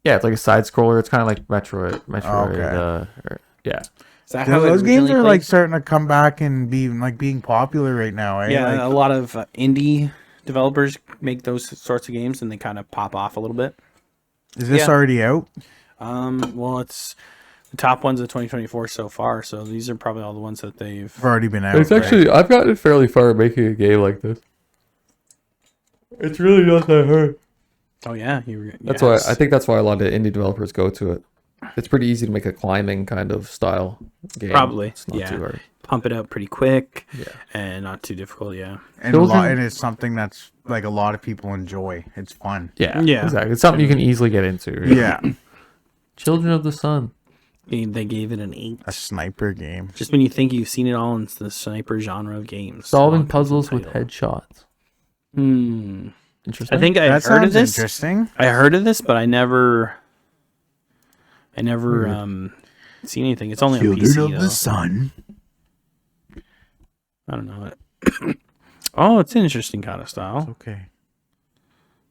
Yeah, it's like a side scroller. It's kind of like Metroid. Okay. Yeah. Is that how it Those games originally are played? like starting to come back and be like being popular right now. Eh? Yeah, Like, a lot of indie developers make those sorts of games and they kind of pop off a little bit. is this yeah. already out? Well, it's the top ones of 2024 so far, so these are probably all the ones that they've. It's already been out. It's right? actually I've gotten fairly far making a game like this. It's really not that hard. Oh yeah, That's why I think that's why a lot of indie developers go to it. It's pretty easy to make a climbing kind of style game. Probably, It's not yeah. too hard. pump it out pretty quick. Yeah. And not too difficult. Yeah. And, and it's something that's like a lot of people enjoy. It's fun. Yeah. Yeah. Exactly. It's something you can easily get into. Yeah. Children of the Sun. They gave it an 8. A sniper game. Just when you think you've seen it all in the sniper genre of games. Solving Long puzzles with title. headshots. Interesting. I think I That heard of sounds this. interesting. I heard of this, but I never seen anything. It's only on PC though. sun. I don't know it. Oh, it's an interesting kind of style. It's okay.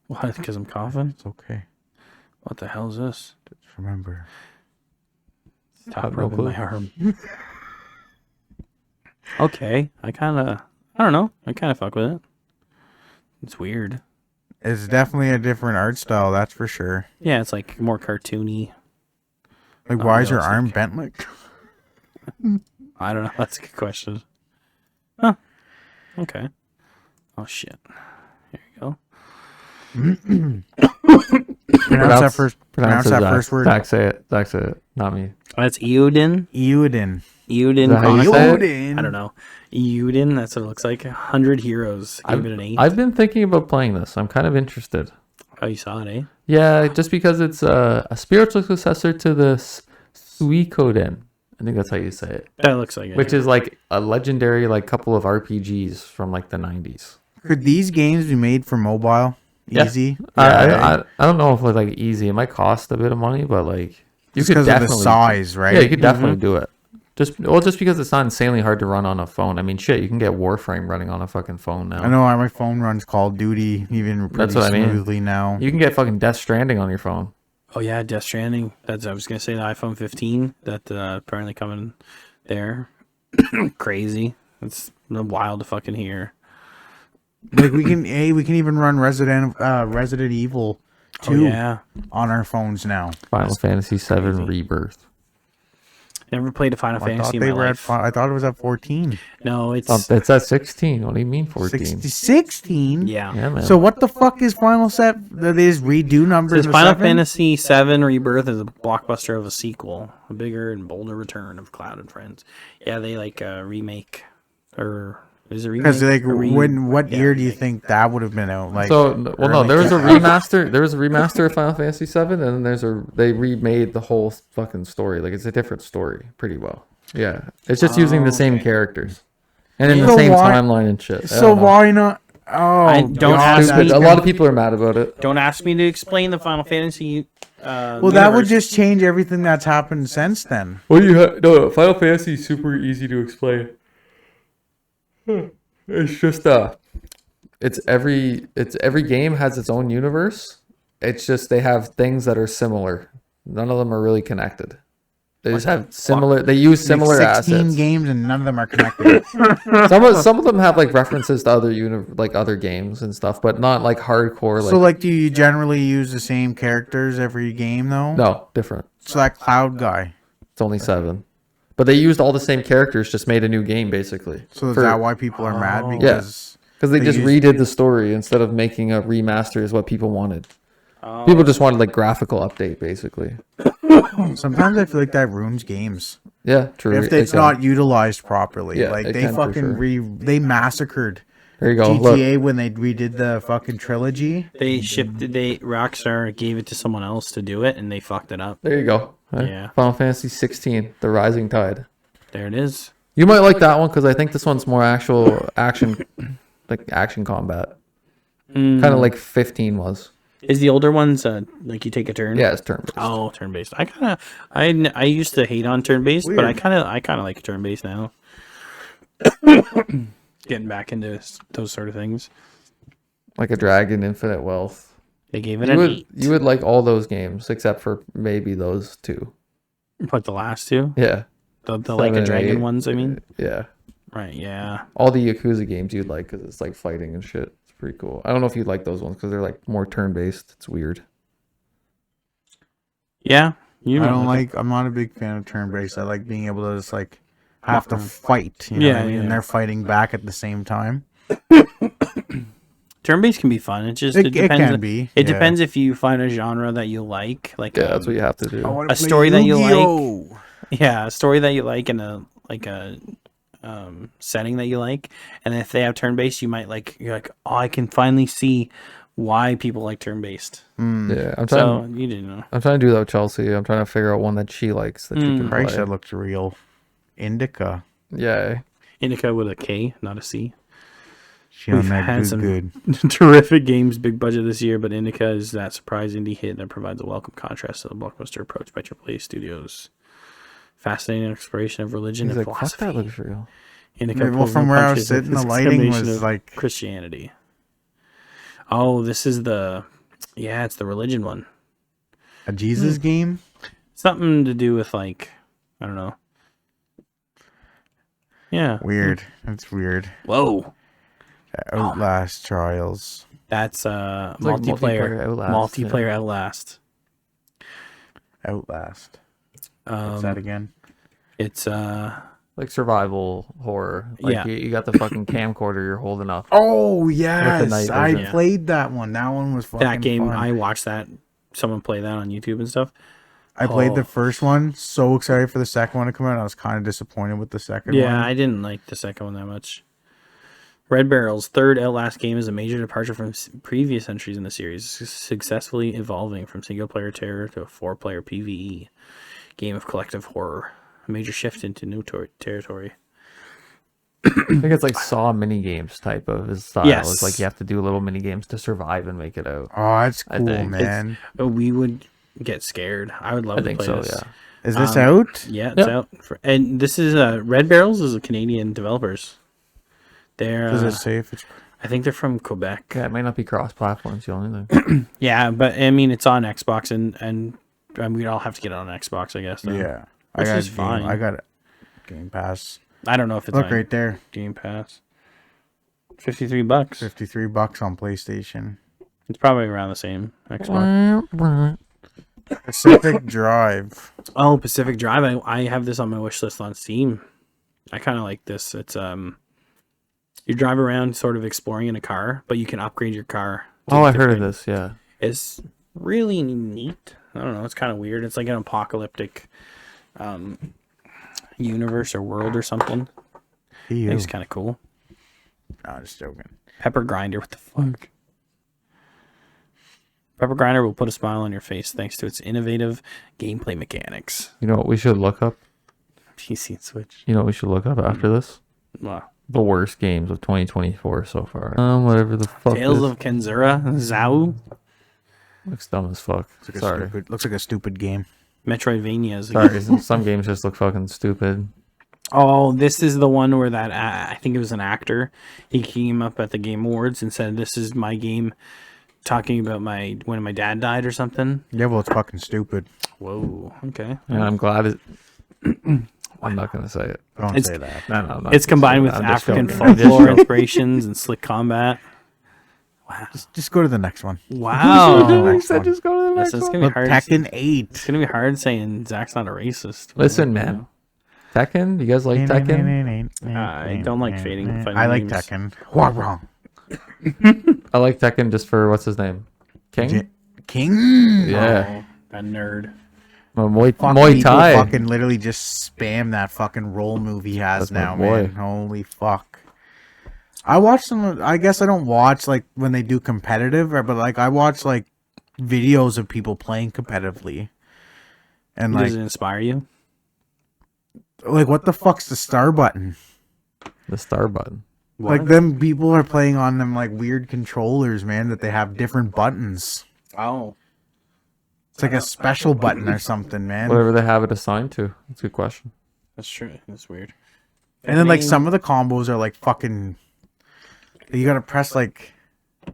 What? Because I'm coughing? It's okay. What the hell is this? Just remember. Stop no rubbing clue. my arm. Okay. I don't know. I kind of fuck with it. It's weird. It's definitely a different art style, that's for sure. Yeah, it's like more cartoony. Like, why is yeah, your it's arm like- bent like? I don't know. That's a good question. Huh. Okay. Oh, shit. Here you go. Pronounce that first word. Zach, say it. Zach, say it. Not me. That's Euden. Euden. Euden. that how you say it? Euden. I don't know. Euden, that's what it looks like. 100 Heroes. Gave it an 8. I've been thinking about playing this. I'm kind of interested. Oh, you saw it, eh? Yeah, just because it's a spiritual successor to the Suikoden. I think that's how you say it. That looks like it. Which is like a legendary like couple of RPGs from like the 90s. Could these games be made for mobile? Yeah. Easy? I don't know if it's like easy. It might cost a bit of money, but like you Just could because of the definitely size, right? Yeah, you could definitely do it. Just because it's not insanely hard to run on a phone. I mean, shit, you can get Warframe running on a fucking phone now. I know my phone runs Call of Duty even pretty That's what I mean. smoothly now. You can get fucking Death Stranding on your phone. Oh, yeah, Death Stranding. I was going to say the iPhone 15 that apparently coming there. Crazy. It's wild to fucking hear. Like we can even run Resident Evil 2 Oh, yeah. on our phones now. Final Fantasy VII Rebirth. Never played a Final I Fantasy thought in they my were at. life. I thought it was at 14. No, it's It's at 16. What do you mean 14? 16. yeah. Yeah, man. So what the fuck is Final Set? They just redo numbers. Says in Final 7? Fantasy VII Rebirth is a blockbuster of a sequel, a bigger and bolder return of Cloud and Friends. Yeah, they like remake, or is it remake? Because like, what yeah, year do you remake. think that would have been out? Like, So no, early there was a 2000s? remaster. There was a remaster of Final Fantasy VII, and then they remade the whole fucking story. Like it's a different story, pretty well. Yeah, it's just using the same okay. characters, and in the So same why- timeline and shit. I So don't know. why not? Oh, I don't God, ask that's me- A lot of people are mad about it. Don't ask me to explain the Final Fantasy. Well, that would just change everything that's happened since then. Well, no, Final Fantasy is super easy to explain. It's just it's every game has its own universe. It's just they have things that are similar. None of them are really connected. They just have similar. They use similar 16 assets. games and none of them are connected. Some of them have like references to other games and stuff, but not like hardcore. Like So, like, do you generally use the same characters every game, though? no, different. So that Cloud guy. It's only 7, but they used all the same characters, just made a new game basically. So is that why people are mad? Because Because they they just used- redid the story instead of making a remaster is what people wanted. People just wanted like graphical update basically. sometimes I feel like that ruins games Yeah, true. if It it's can. not utilized properly. Yeah, Like it they can for fucking sure. they massacred There you go. Look, GTA when they redid the fucking trilogy. They shipped it. Rockstar gave it to someone else to do it, and they fucked it up. there you go. Yeah. Final Fantasy 16, The Rising Tide. There it is. You might like that one because I think this one's more actual action, like action combat, kind of like 15 was. Is the older ones like you take a turn? Yeah, it's turn based. Oh, turn based. I used to hate on turn based, but I kind of like turn based now. Getting back into those sort of things. Like a Dragon, Infinite Wealth. They gave it You an would 8. you would like all those games except for maybe those two. What, the last two? Yeah, The like a 7 and dragon 8. ones, I mean? Yeah. Right, yeah. All the Yakuza games you'd like because it's like fighting and shit. It's pretty cool. I don't know if you'd like those ones because they're like more turn based. It's weird. Yeah. You I know, don't like. I'm not a big fan of turn based. I like being able to just like have to fight. You know Yeah, what I mean? yeah. And they're fighting back at the same time. turn based can be fun. It just It depends. can be. It yeah. depends if you find a genre that you like. Like Yeah, that's what you have to do. wanna a play story that you like. Yu-Gi-Oh! Yeah, a story that you like and a setting that you like, and if they have turn based, you're like, oh, I can finally see why people like turn based. Yeah, I'm trying. So you didn't know. I'm trying to do that with Chelsea. I'm trying to figure out one that she likes that she can Christ, play. that looks real. Indica. Yeah, Indica with a K, not a C. She on We've that had some good. terrific games, big budget this year, but Indica is that surprise indie hit that provides a welcome contrast to the blockbuster approach by AAA studios. Fascinating exploration of religion he's and like, fuck, philosophy. that looks real. Indica Well, pulls from no where I punches was with sitting, the its lighting combination was of like- Christianity. Oh, this is it's the religion one. A Jesus game? Something to do with like, I don't know. Yeah. Weird. That's weird. Whoa. Outlast Trials. That's like multiplayer. multiplayer Multiplayer Outlast, Outlast. Outlast. What's that again? It's like survival horror. Like Yeah. you got the fucking camcorder you're holding up. Oh, yes. night I vision. played that one. That one was fucking that game. fun. I watched that. Someone play that on YouTube and stuff. I played the Oh. first one. So excited for the second one to come out. I was kind of disappointed with the second Yeah, one. I didn't like the second one that much. Red Barrel's third Outlast game is a major departure from previous entries in the series, successfully evolving from single-player terror to a 4-player PvE game of collective horror. A major shift into new territory. I think it's like Saw mini games type of his style. Yes. It's like you have to do little mini games to survive and make it out. Oh, that's I cool, think man. We would get scared. I would love I to think play so. this. Yeah. Is this out? Yeah, it's out. And this is Red Barrels is a Canadian developers. They're Does it say if it's... I think they're from Quebec. Yeah, it might not be cross platforms. The only thing. Yeah, but I mean it's on Xbox and we'd all have to get it on Xbox, I guess. Though. Yeah. Which I got is fine. I got it. Game Pass. I don't know if it's Look on right there. Game Pass. $53. $53 on PlayStation. It's probably around the same Xbox. Pacific Drive. Oh, Pacific Drive. I have this on my wish list on Steam. I kind of like this. It's you drive around sort of exploring in a car, but you can upgrade your car. Oh, I heard of this. Yeah. It's really neat. I don't know. It's kind of weird. It's like an apocalyptic universe or world or something. I think it's kind of cool. No, just joking. Pepper Grinder. What the fuck? Pepper Grinder will put a smile on your face thanks to its innovative gameplay mechanics. You know what we should look up? PC and Switch. You know what we should look up after this? Wow. The worst games of 2024 so far. Whatever the fuck. Tales this of Kenzura, Zao, looks dumb as fuck. Sorry. Looks like a stupid game. Metroidvania. Sorry. Some games just look fucking stupid. Oh, this is the one where that I think it was an actor. He came up at the Game Awards and said, "This is my game," talking about when my dad died or something. Yeah, well, it's fucking stupid. Whoa. Okay. And I'm glad it. I'm not gonna say it. Don't It's- say that. No, I'm not It's gonna combined say with it. I'm just African joking. I'm just folklore joking. inspirations and slick combat. Just go to the next one. Wow. Next one. Just go to the This next is one. gonna be Look, hard. Tekken It's 8. gonna be hard saying Zach's not a racist. Listen, man. Tekken? You guys like Tekken? I don't like fighting I like games. Tekken. What wrong? I like Tekken just for what's his name? King? King? Yeah. Oh, that nerd. Muay People Thai. fucking literally just spam that fucking roll move he has That's my now, boy. man. Holy fuck. I watch some. I guess I don't watch like when they do competitive, but like I watch like videos of people playing competitively. And Does like, it inspire you? what the fuck's the star button? The star button. Like them people are playing on them like weird controllers, man, that they have different buttons. Oh. It's like a special button or something, man. Whatever they have it assigned to. That's a good question. That's true. That's weird. And then like some of the combos are like fucking. You gotta press like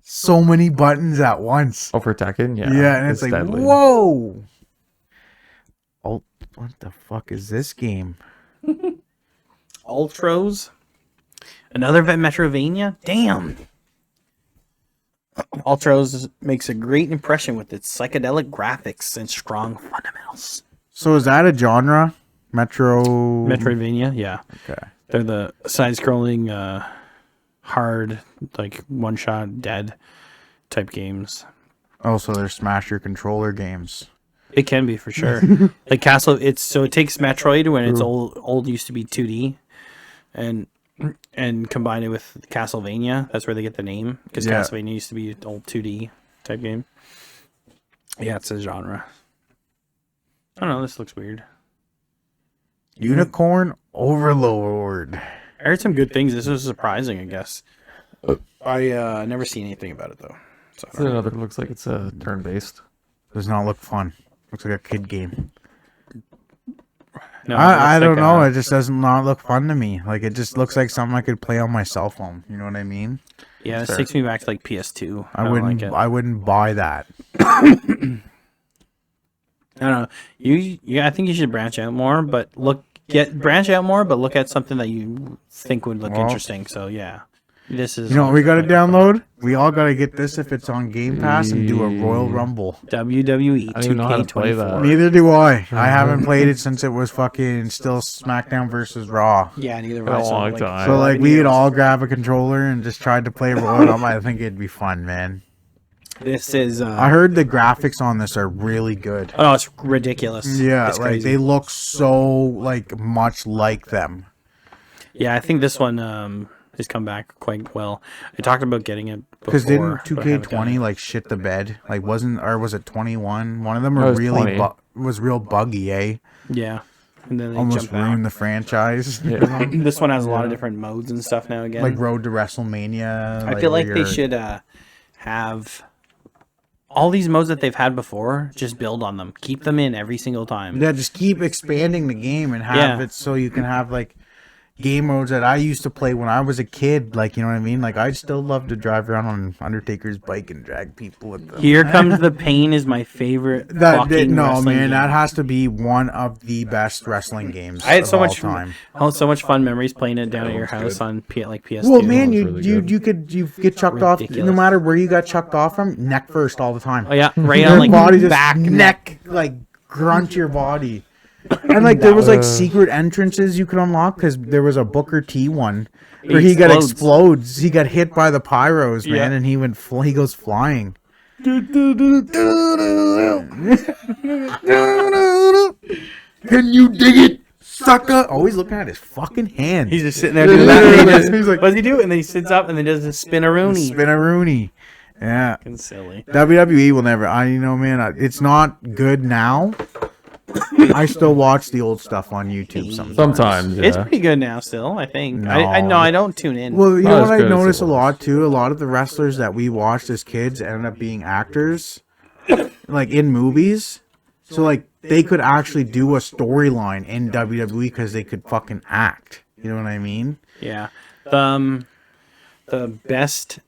so many buttons at once. Oh, for Tekken? Yeah. Yeah, and it's like, deadly. whoa. Oh, what the fuck is this game? Ultros. Another Metroidvania? Damn. Ultros makes a great impression with its psychedelic graphics and strong fundamentals. So is that a genre? Metroidvania, yeah. Okay. They're the side-scrolling, hard, like one-shot dead type games. Oh, so they're smash your controller games. It can be for sure. Like Castle, it takes Metroid when it's old used to be 2D, and combine it with Castlevania. That's where they get the name because Yeah. Castlevania used to be old 2D type game. Yeah, it's a genre. I don't know. This looks weird. Unicorn Overlord. I heard some good things. This was surprising, I guess. I never seen anything about it though. So I It's don't know. another looks like it's a turn-based. Does not look fun. Looks like a kid game. No, I it don't looks know. like, It just does not look fun to me. Like it just looks like something I could play on my cell phone. You know what I mean? yeah, this Fair. takes me back to like PS2. I don't wouldn't. like it. I wouldn't buy that. I don't know. I think you should branch out more, but branch out more, but look at something that you think would look Well, interesting. So yeah, this is. You know what we got to download? We all got to get this if it's on Game Pass and do a Royal Rumble. WWE I don't even know how to play that. 2K24. Neither do I. I haven't played it since it was fucking still SmackDown versus Raw. Yeah, neither of Been a us. long time. So like we'd all grab a controller and just try to play Royal Rumble. I think it'd be fun, man. This is. I heard the graphics on this are really good. Oh, it's ridiculous. Yeah, It's like crazy. they look so like much like them. Yeah, I think this one has come back quite well. I talked about getting it Because before. didn't but I haven't done 2K20 it. like shit the bed? Like wasn't or was it 21? One of them No, it were was really 20. was real buggy, eh? Yeah, and then they Almost jumped back. ruined the franchise. Yeah. This one has a lot of different modes and stuff now again. Like Road to WrestleMania. I feel like where they you're- should have all these modes that they've had before. Just build on them. Keep them in every single time. Yeah, just keep expanding the game and have Yeah. it so you can have like game modes that I used to play when I was a kid. Like, you know what I mean? Like, I'd still love to drive around on Undertaker's bike and drag people with them. Here Comes the Pain is my favorite fucking No, wrestling man, game. that has to be one of the best wrestling games. I had so of all much time. so much fun memories playing it down at your house good. on PS2. Well, man, was you really you good. you get chucked off no Ridiculous. matter where you got chucked off from, neck first all the time. Oh yeah, right Your on like body just back neck like grunt your body. And like there was like secret entrances you could unlock because there was a Booker T one where he got explodes. He got hit by the pyros, man, Yeah. and he goes flying. Can you dig it, sucker? Always looking at his fucking hand. He's just sitting there doing that. He's like, what does he do? And then he sits up and then does a spin-a-rooney. Spin-a-rooney. Yeah. Fucking silly. WWE will never. It's not good now. I still watch the old stuff on YouTube sometimes. Sometimes, yeah. It's pretty good now still, I think. No. I don't tune in. Well, you Not know as what I good as it noticed a was. lot too? A lot of the wrestlers that we watched as kids ended up being actors, like in movies. So like they could actually do a storyline in WWE because they could fucking act. You know what I mean? Yeah. The best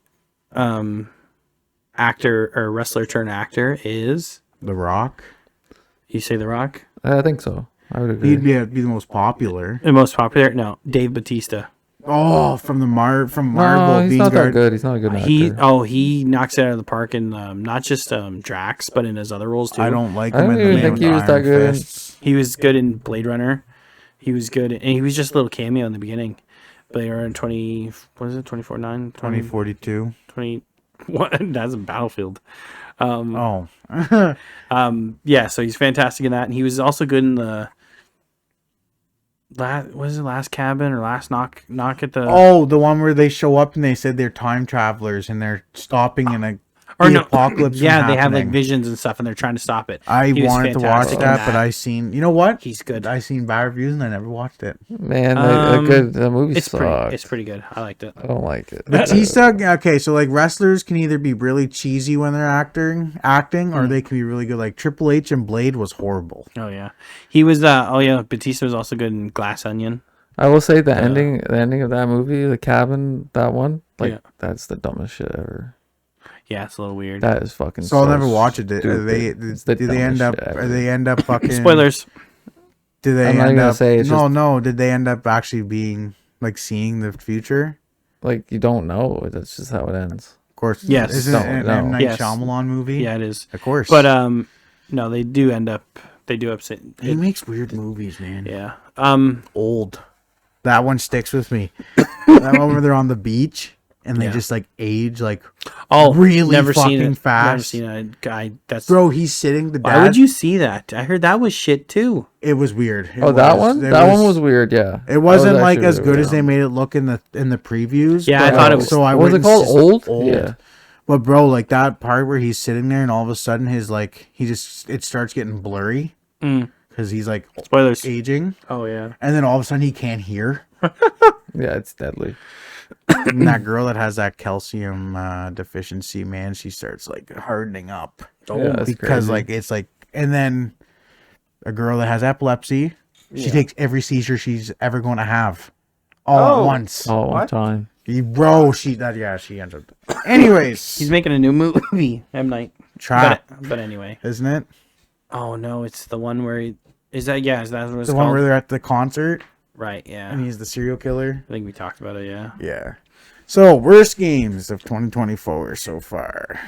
actor or wrestler turned actor is, The Rock. you say The Rock? I think so. I would agree. He'd be the most popular. The most popular? No, Dave Bautista. Oh, from Marvel. No, he's being not that guard- good. He's not a good actor. He knocks it out of the park in not just Drax, but in his other roles too. I don't like I him don't in the even Man think with he was that Iron good in- Fists. He was good in Blade Runner. He was good, and he was just a little cameo in the beginning. Blade Runner 20, what is it, 24/9? 2042. 20, what? That's a Battlefield. Oh. Yeah, so he's fantastic in that, and he was also good in the last cabin or last knock at the Oh, the one where they show up and they said they're time travelers and they're stopping in or the no, apocalypse. yeah, from they have like happening. visions and stuff, and they're trying to stop it. I He was wanted to watch fantastic that, in but I seen. You know what? he's good. I seen bad reviews and I never watched it. Man, the movie It's sucks. pretty good. I liked it. I don't like it. Batista. Okay, so like wrestlers can either be really cheesy when they're acting, or they can be really good. Like Triple H and Blade was horrible. Oh yeah, he was. Batista was also good in Glass Onion. I will say the ending of that movie, the cabin, that one, like Yeah. that's the dumbest shit ever. Yeah, it's a little weird. That is fucking. So I'll never watch it. stupid. It's the Do they end dumbest up? shit Or ever. they end up fucking? Spoilers. Do they I'm not end gonna up? say, it's just- No. Did they end up actually being like seeing the future? Like you don't know. That's just how it ends. Of course. Yes. Isn't No, it an no. M. Night Yes. Shyamalan movie? Yeah, it is. Of course. But no, they do end up. They do upset. he makes weird movies, man. Yeah. Old. That one sticks with me. That one where they're on the beach and they Yeah. just like age like Oh, really never fucking seen it. fast. Never seen a guy. That's Bro, he's sitting. The dad. Why would you see that? I heard that was shit too. It was weird. It Oh, that was. one? It That one was weird. Yeah. It wasn't like actually as really good as weird. they made it look in the previews. Yeah, I but- thought it was- So I What was it wouldn't called? s- Old? Yeah. But bro, like that part where he's sitting there and all of a sudden his like it starts getting blurry because he's like Spoilers. aging, Oh yeah. and then all of a sudden he can't hear. Yeah, it's deadly. And that girl that has that calcium deficiency, man, she starts like hardening up. Yeah, that's Because crazy. like it's like, and then a girl that has epilepsy, she takes every seizure she's ever going to have all at once. all one time. Bro, she ends up. Anyways, He's making a new movie. M Night. Trap, But anyway. isn't it? Oh no, it's the one where is that what it's The called? one where they're at the concert Right. Yeah. and he's the serial killer. I think we talked about it. Yeah. Yeah. So worst games of 2024 so far.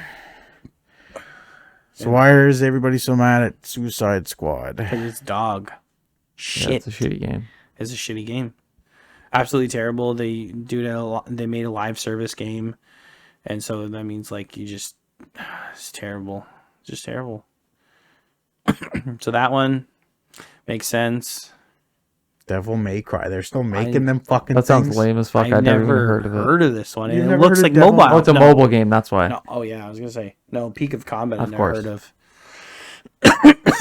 So why is everybody so mad at Suicide Squad? Because it's dog. Yeah, Shit. it's a shitty game. It's a shitty game. Absolutely terrible. They they made a live service game, and so that means like it's terrible. It's just terrible. So that one makes sense. Devil May Cry. They're still making them fucking That sounds things. lame as fuck. I've I've never never even heard of it. this one. You've And it never looks heard like of Devil- mobile. Oh, it's a No. mobile game. That's why. No, oh yeah, I was gonna say no. Peak of Combat. I've Of never course. heard of.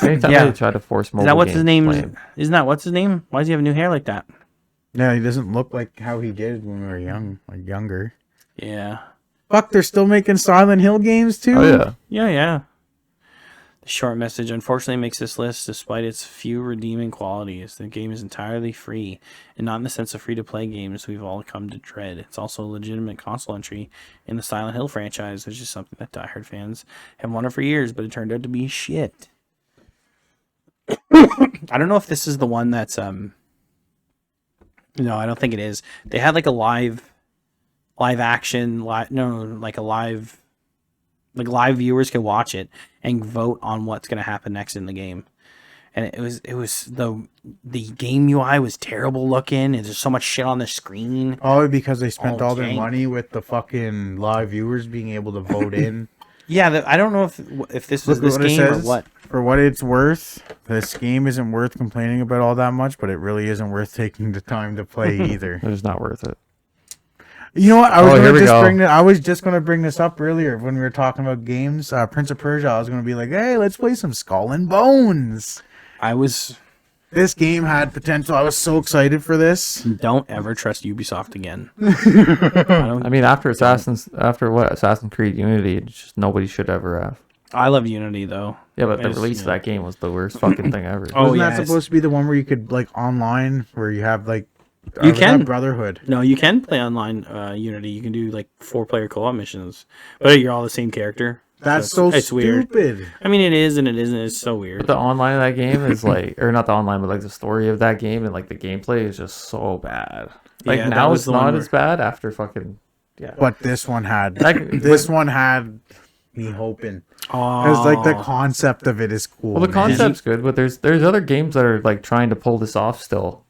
Anytime Yeah. they try to force mobile Is that what's his games, name? lame. Isn't that what's his name? Why does he have new hair like that? Yeah, he doesn't look like how he did when we were young, like younger. Yeah. Fuck, they're still making Silent Hill games too. Oh yeah. Yeah. Short message unfortunately makes this list despite its few redeeming qualities. The game is entirely free, and not in the sense of free-to-play games we've all come to dread. It's also a legitimate console entry in the Silent Hill franchise, which is something that diehard fans have wanted for years, but it turned out to be shit. I don't know if this is the one that's no, I don't think it is. They had like a live action, like live viewers can watch it and vote on what's going to happen next in the game. And it was the game UI was terrible looking, and there's so much shit on the screen. Oh, because they spent all their jank. money with the fucking live viewers being able to vote in. Yeah, I don't know if this was this game or what. For what it's worth, this game isn't worth complaining about all that much, but it really isn't worth taking the time to play either. It's not worth it. You know what? I was just gonna bring this up earlier when we were talking about games. Prince of Persia. I was gonna be like, "Hey, let's play some Skull and Bones." This game had potential. I was so excited for this. Don't ever trust Ubisoft again. I mean, after Assassin's Creed Unity, it's just nobody should ever have. I love Unity though. Yeah, but the release of that game was the worst fucking thing ever. Wasn't that supposed to be the one where you could like online, where you have like you can Brotherhood? No, you can play online Unity. You can do like 4-player co-op missions, but you're all the same character. That's so it's stupid. Weird. I mean, it is and it isn't. It's so weird. But the online of that game is like, or not the online, but like the story of that game and like the gameplay is just so bad. Like Yeah, now it's not as bad after fucking But this one had me hoping. Oh, Because like the concept of it is cool. Well, the concept's good, but there's other games that are like trying to pull this off still.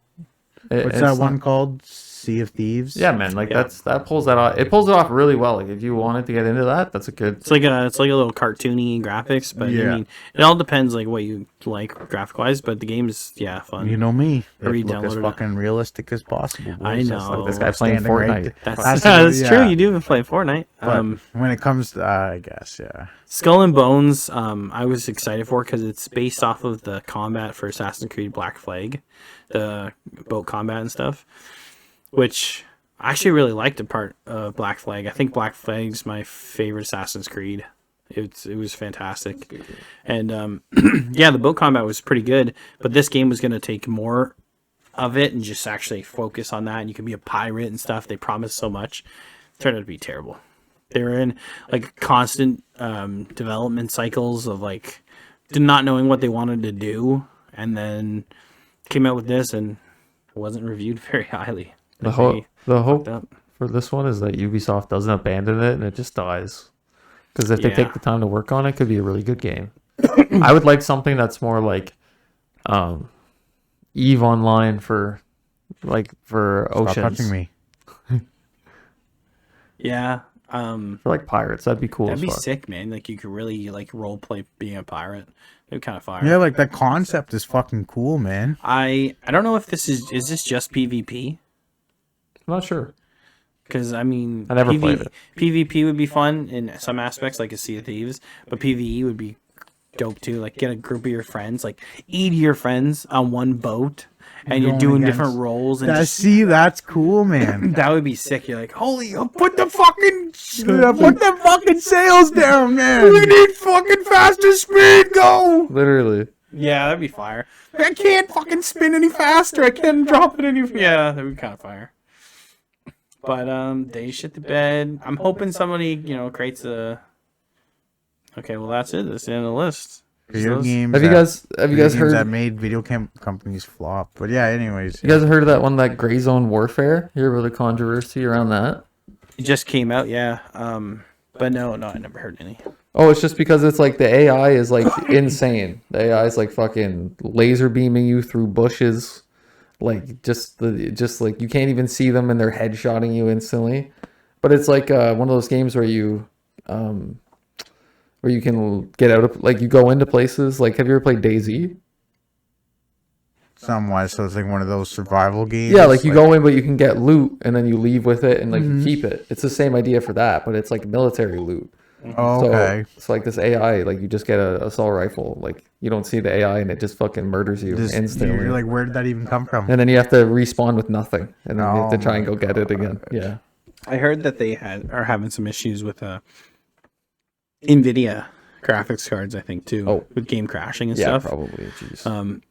What's that one called? Sea of Thieves. Yeah, man. Like that pulls that off. It pulls it off really well. Like if you wanted to get into that, that's a good. It's like a little cartoony graphics, but I mean, it all depends like what you like graphic wise. But the game is fun. You know me. Look as fucking realistic as possible. Boys. I know. Like this guy playing Fortnite. That's true. You do play Fortnite. When it comes to, I guess, yeah. Skull and Bones, I was excited for because it's based off of the combat for Assassin's Creed Black Flag, the boat combat and stuff, which I actually really liked the part of Black Flag. I think Black Flag's my favorite Assassin's Creed. It was fantastic. And yeah, the boat combat was pretty good, but this game was going to take more of it and just actually focus on that, and you can be a pirate and stuff. They promised so much. It turned out to be terrible. They were in like constant development cycles of like not knowing what they wanted to do, and then came out with this and it wasn't reviewed very highly. The hope for this one is that Ubisoft doesn't abandon it and it just dies. Because if they take the time to work on it, it could be a really good game. I would like something that's more like EVE Online for oceans. Stop touching me. Yeah. For like pirates, that'd be cool. That'd be sick, man. Like you could really like role play being a pirate. It'd be kind of fire. Yeah, like that concept is fucking cool, man. I don't know if this is this just PvP? I'm not sure. Because I mean, I never played it. PvP would be fun in some aspects, like a Sea of Thieves, but PvE would be dope too. Like get a group of your friends, like 80 your friends on one boat, and you're doing different roles. And that's cool, man. That would be sick. You're like, holy, put the fucking sails down, man. We need fucking faster speed, go. Literally. Yeah, that'd be fire. I can't fucking spin any faster. I can't drop it any. Yeah, that'd be kind of fire. But they shit the bed. I'm hoping somebody creates a. Okay, well that's it. That's the end of the list. Video games. Have you guys heard that made video companies flop? But yeah, anyways. You guys heard of that one, that Grayzone Warfare? You hear about the controversy around that? It just came out, yeah. But no, I never heard any. Oh, it's just because it's like the AI is like insane. The AI is like fucking laser beaming you through bushes, like just like you can't even see them and they're headshotting you instantly. But it's like one of those games where you can get out of, like, you go into places. Like, have you ever played DayZ? Somewhat. So it's like one of those survival games. Yeah, like you go in, but you can get loot, and then you leave with it, and like you keep it. It's the same idea for that, but it's like military loot. Oh, okay. So it's like this AI, like you just get a assault rifle, like you don't see the AI, and it just fucking murders you instantly. You're like, where did that even come from? And then you have to respawn with nothing, and then you have to try and go get it again. Yeah. I heard that they are having some issues with NVIDIA graphics cards, I think too. Oh. With game crashing and Yeah, stuff. probably. Jeez.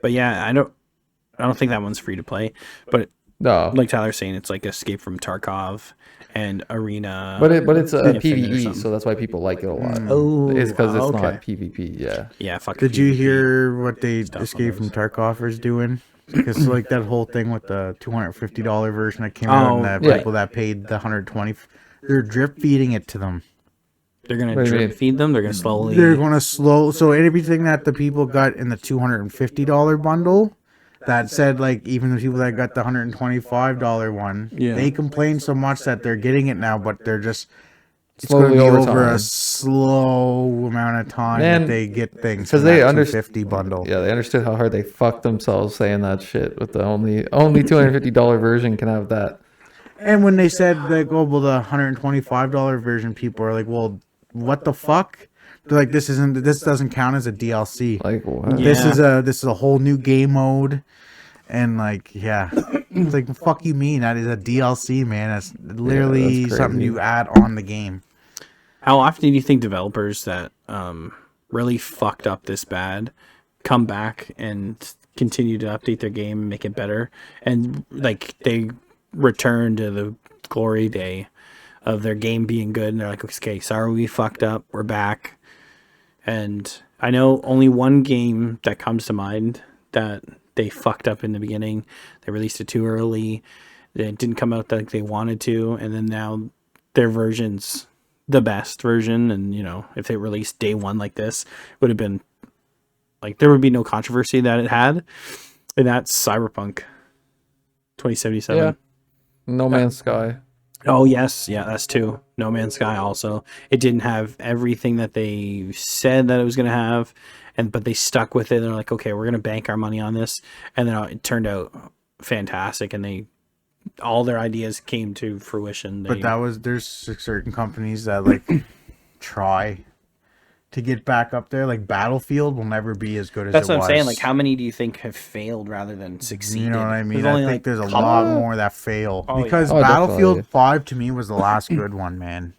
But yeah, I don't think that one's free to play. But No. like Tyler's saying, it's like Escape from Tarkov and Arena. But it's a Infinite or PvE, something. so that's why people like it a lot. Oh, It's because it's okay. not PvP. Yeah. Yeah, fuck. Did you PvP. hear what they Stuff on Escape from those. Tarkov is doing? Because like that whole thing with the $250 version that came out, and the yeah. people that paid the 120, they're drip feeding it to them. They're gonna What do you drip mean? feed them. They're gonna slowly. They're going to so everything that the people got in the $250 bundle, that said, like, even the people that got the $125 one, Yeah. they complain so much that they're getting it now, but they're just it's Slowly going to be over over time. a slow amount of time Man, that they get things 'cause from they that under- 250 bundle. Yeah, they understood how hard they fucked themselves saying that shit. With the only $250 version can have that. And when they said like, oh well, the $125 version, people are like, well, what the fuck? They're like, this doesn't count as a DLC. Like what? Yeah. This is a whole new game mode, and like, yeah, it's like, fuck you mean that is a DLC, man? That's literally that's something crazy. you add on the game. How often do you think developers that really fucked up this bad come back and continue to update their game and make it better, and like they return to the glory day of their game being good, and they're like, okay, sorry we fucked up, we're back. And I know only one game that comes to mind that they fucked up in the beginning. They released it too early. It didn't come out like they wanted to, and then now their version's the best version. And you know, if they released day one like this, it would have been like there would be no controversy that it had. And that's Cyberpunk 2077. Yeah. No Man's Sky. Oh yes, yeah, that's two. No Man's Sky also. It didn't have everything that they said that it was gonna have, but they stuck with it. They're like, okay, we're gonna bank our money on this, and then it turned out fantastic, and all their ideas came to fruition. But there's certain companies that like try to get back up there. Like Battlefield will never be as good as that's it what was. I'm saying. Like, how many do you think have failed rather than succeeded? You know what I mean? There's I only, think like, there's a couple? lot more that fail Oh, yeah. because Oh, Battlefield definitely. 5 to me was the last good one, man.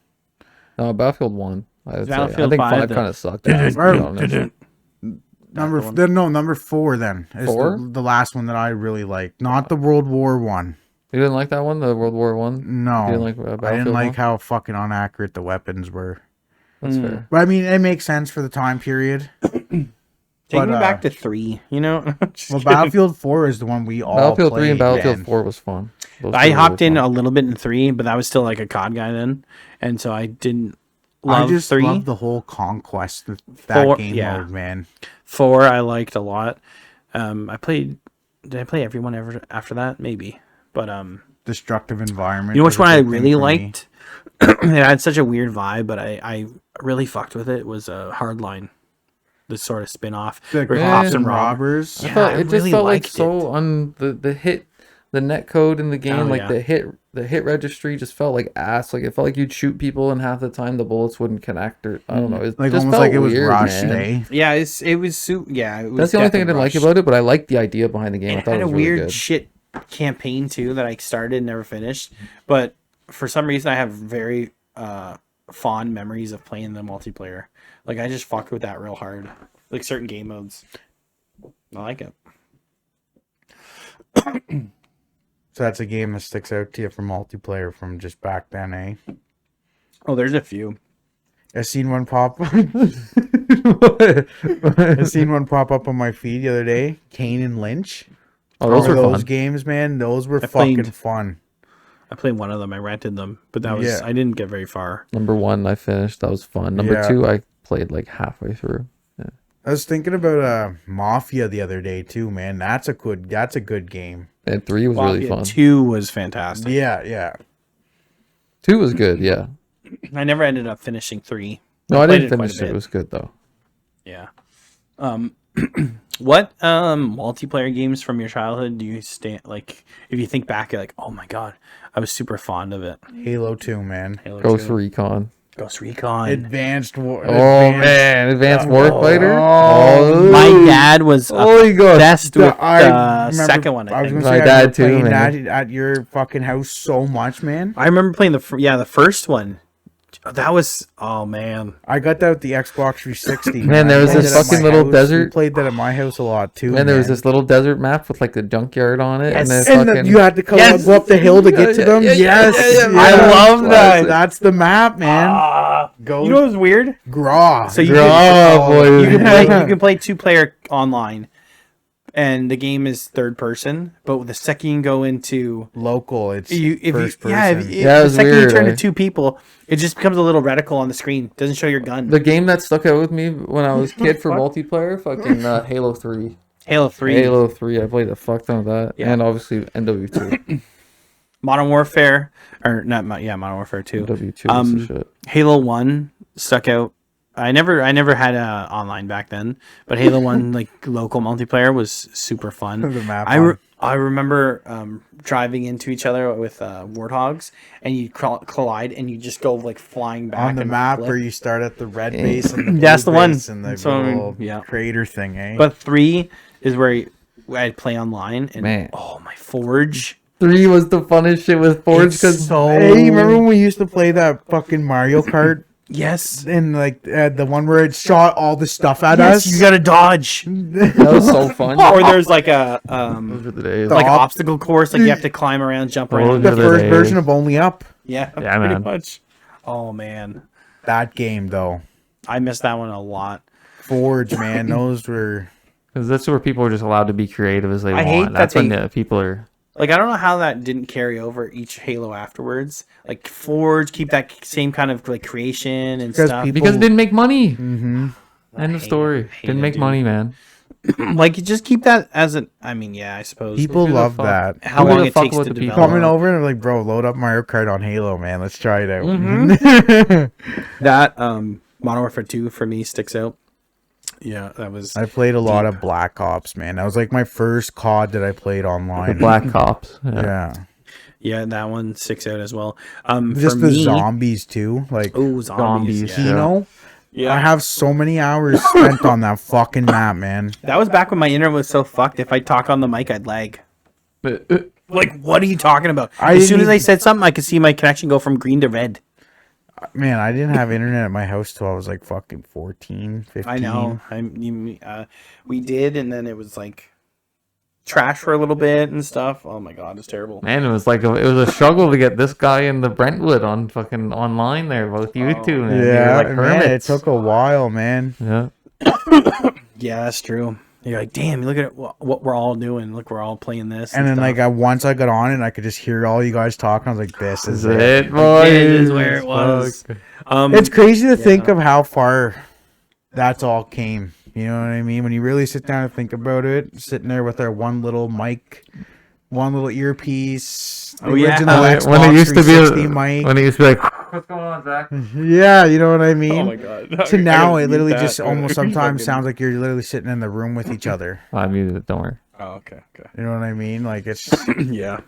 No, Battlefield 1. I would say. I Battlefield think 5 5 then. kind of sucked. To be honest. Number 4 then is 4? the last one that I really liked. Not the World War One. You didn't like that one, the World War 1? No, You didn't like I didn't Battlefield like 1? how fucking inaccurate the weapons were. That's fair. But I mean, it makes sense for the time period. Take But, me back to 3. You know, Just Well, kidding. Battlefield 4 is the one we all Battlefield 3 and played, Battlefield man. 4 was fun. Those I two were hopped in really a fun. little bit in 3, but I was still like a COD guy then, and so I didn't I love just 3. love the whole conquest of that 4, game yeah. mode, man. 4 I liked a lot. I played. Did I play everyone ever after that? Maybe, but Destructive environment. you know was which a one I big thing really for me. liked? It had such a weird vibe, but I really fucked with it. Was Hardline, the sort of spin off The where cops cops and and robbers. robbers. I Yeah, felt, I it just really felt like liked so the net code in the game, Oh, like yeah. the hit registry just felt like ass. Like it felt like you'd shoot people and half the time the bullets wouldn't connect, or I don't know. It Like just almost felt like it was weird, rushed, man. eh? Yeah, it was yeah. It was That's the only thing I didn't definitely like rushed. about it, but I liked the idea behind the game. And I it thought had it a was really weird good. shit campaign too that I started and never finished. But for some reason, I have very fond memories of playing the multiplayer. Like I just fucked with that real hard. Like certain game modes, I like it. So that's a game that sticks out to you for multiplayer from just back then, eh? Oh, there's a few. I seen one pop. I seen one pop up on my feed the other day. Kane and Lynch. Oh, those were those fun. games, man. Those were I fucking played- fun. I played one of them. I rented them, but that was Yeah. I didn't get very far. Number 1 I finished. That was fun. Number Yeah. 2 I played like halfway through. I was thinking about Mafia the other day too, man. That's a good game. And 3 was really Mafia fun. 2 was fantastic. Yeah. 2 was good, yeah. I never ended up finishing 3. No, I played didn't it quite a finish it. bit. It was good though. Yeah. What multiplayer games from your childhood do you like if you think back, you're like, oh my god, I was super fond of it. Halo 2, man. Halo Ghost 2. Recon. Ghost Recon. Advanced War. Oh man, Advanced Warfighter. Oh, My dad was Oh my god. obsessed with I the remember- second one, I was think. gonna My say, I dad remember too, playing man. that at your fucking house so much, man. I remember playing the first one. That was, oh man. I got that with the Xbox 360. Man, there was I played this it at fucking my little house. desert- We played that at my house a lot too. Man, there was this little desert map with like a junkyard on it, and then and fucking you had to go up the hill to get to Yeah, them. yeah, yeah, Yes, yeah, yeah, I yeah. love that. That's the map, man. You know what was weird? Graw. So you Graw, boy. you can play 2-player online, and the game is third person. But the second you go into Local, it's first person. Yeah, it the was second you weird, turn to right? 2 people, it just becomes a little reticle on the screen. It doesn't show your gun. the game that stuck out with me when I was a kid for multiplayer, fucking Halo 3. Halo 3, Halo 3, I played the fuck ton of that, Yeah. and obviously NW2. Modern Warfare, or not? Modern Warfare 2. NW2 was the shit. Halo 1 stuck out. I never had online back then, but Halo 1 like local multiplayer was super fun. The map I remember driving into each other with warthogs, and you collide, and you just go like flying back on the and map flip. where you start at the red base and the blue That's the one. base and the So, little yeah. crater thing, eh? But 3 is where I'd play online, and Man. oh my Forge. 3 was the funnest shit with Forge because Hey, you remember when we used to play that fucking Mario Kart? Yes. And like the one where it shot all the stuff at Yes, us. you gotta dodge. that was so fun. Or there's like a Those were the days. like Op- obstacle course, like you have to climb around, jump around. the Those are first days. version of Only Up. Yeah, Yeah, pretty man. much. Oh man, That game though, I missed that one a lot. Forge, man, those were. Because that's where people are just allowed to be creative as they I want. hate that That's when they- the people are. Like I don't know how that didn't carry over each Halo afterwards. Like Forge, keep that same kind of like creation and Because stuff. people- Because it didn't make money. Mm-hmm. End of hate story. it. Hate Didn't it, make dude. money, man. Like you just keep that as an. I mean, yeah, I suppose. People Who the love fuck- that. How Who long the it fuck takes about to the people? develop. Coming over and like, bro, load up Mario Kart on Halo, man. Let's try it out. That Modern Warfare 2 for me sticks out. Yeah, that was. I played a lot of Black Ops, man. That was like my first COD that I played The online. Black Ops. Yeah. Yeah. Yeah, that one sticks out as well. Just For the me, zombies too. Like oh, zombies. Zombies, Yeah. yeah. Kino. Yeah. I have so many hours spent on that fucking map, man. That was back when my internet was so fucked. If I talk on the mic, I'd lag. Like, what are you talking about? I As didn't soon as I even- said something, I could see my connection go from green to red. Man, I didn't have internet at my house till I was like fucking 14, 15. I know. We did, and then it was like trash for a little bit and stuff. Oh my god, it's terrible. Man, it was like it was a struggle to get this guy in the Brentwood on fucking online there with you two. Man. They were Yeah, like man, it hermits. took a while, man. Yeah. Yeah, that's true. You're like, damn, look at what we're all doing. Look, we're all playing this. And then stuff. like once I got on it, I could just hear all you guys talking. I was like, "This is Is it." it, boys? This is where it was. Fuck. It's crazy to think of how far that's all came. You know what I mean? When you really sit down and think about it, sitting there with our one little mic, one little earpiece, the Oh, yeah. original Xbox When it used to be 360 mic. when it used to be like, what's going on, Zach? Yeah, you know what I mean? oh my god. To now, it literally just almost sometimes sounds like you're literally sitting in the room with each other. I muted it. Don't worry. Oh, okay. You know what I mean? Like it's Yeah.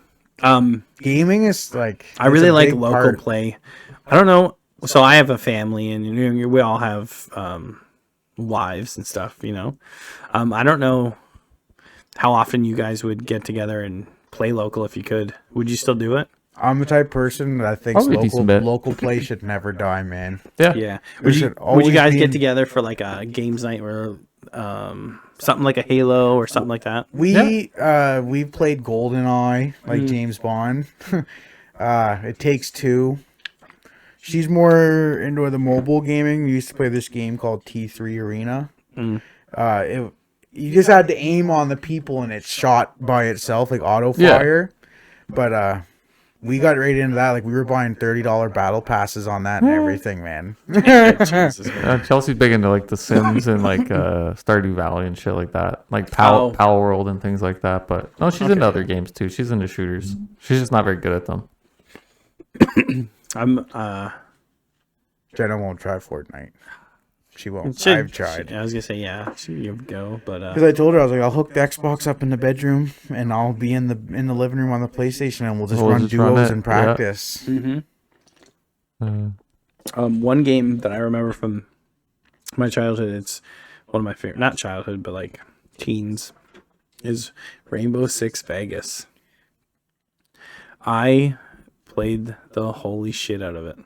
gaming is like I it's really a like big local part. play. I don't know. So I have a family, and you know, we all have wives and stuff. You know, I don't know how often you guys would get together and play local. If you could, would you still do it? I'm the type of person that thinks Probably a decent bit. local play should never die, man. Yeah. Yeah. There Would you should always guys be get an- together for like a games night or something like a Halo or something like that? We played GoldenEye like Mm. James Bond. It Takes Two. She's more into the mobile gaming. We used to play this game called T3 Arena. Mm. You just had to aim on the people and it shot by itself like auto Yeah. fire. But we got right into that. Like we were buying $30 battle passes on that and everything, man. Jesus, man. Chelsea's big into like The Sims and like Stardew Valley and shit like that, like Pal World and things like that. But no, she's into other games too. She's into shooters. She's just not very good at them. I'm Jenna won't try Fortnite. She won't. should- I've tried. I was gonna say yeah, you go, but Because I told her I was like, I'll hook the Xbox up in the bedroom and I'll be in the living room on the PlayStation and we'll just We'll run just run duos it, and yeah. practice. one game that I remember from my childhood, it's one of my favorite, not childhood, but like teens, is Rainbow Six Vegas. I played the holy shit out of it.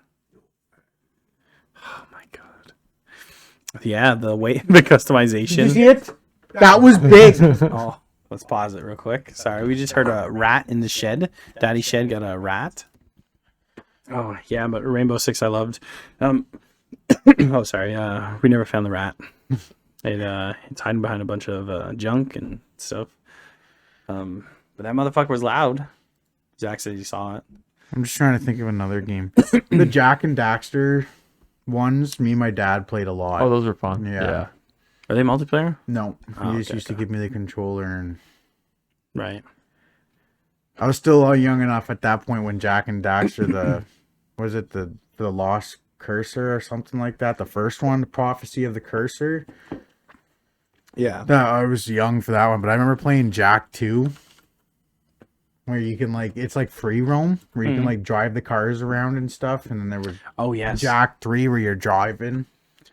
Yeah, the Did you customization. see it? That was big. Oh, let's pause it real quick. Sorry, we just heard a rat in the shed. Daddy Shed got a rat. Oh yeah, but Rainbow Six I loved. Oh sorry, we never found the rat. It's hiding behind a bunch of junk and stuff. But that motherfucker was loud. Zach said he saw it. I'm just trying to think of another game. The Jack and Daxter ones, me and my dad played a lot. Oh, those are fun. Yeah. Are they multiplayer? No, Oh, he just okay, used to give me the controller, and Right. I was still young enough at that point when Jack and Daxter, the Lost Cursor or something like that, the first one, the Prophecy of the Cursor. Yeah. I was young for that one, but I remember playing Jack 2, where you can it's like free roam, where you can drive the cars around and stuff, and then there was Oh yes. Jack 3 where you're driving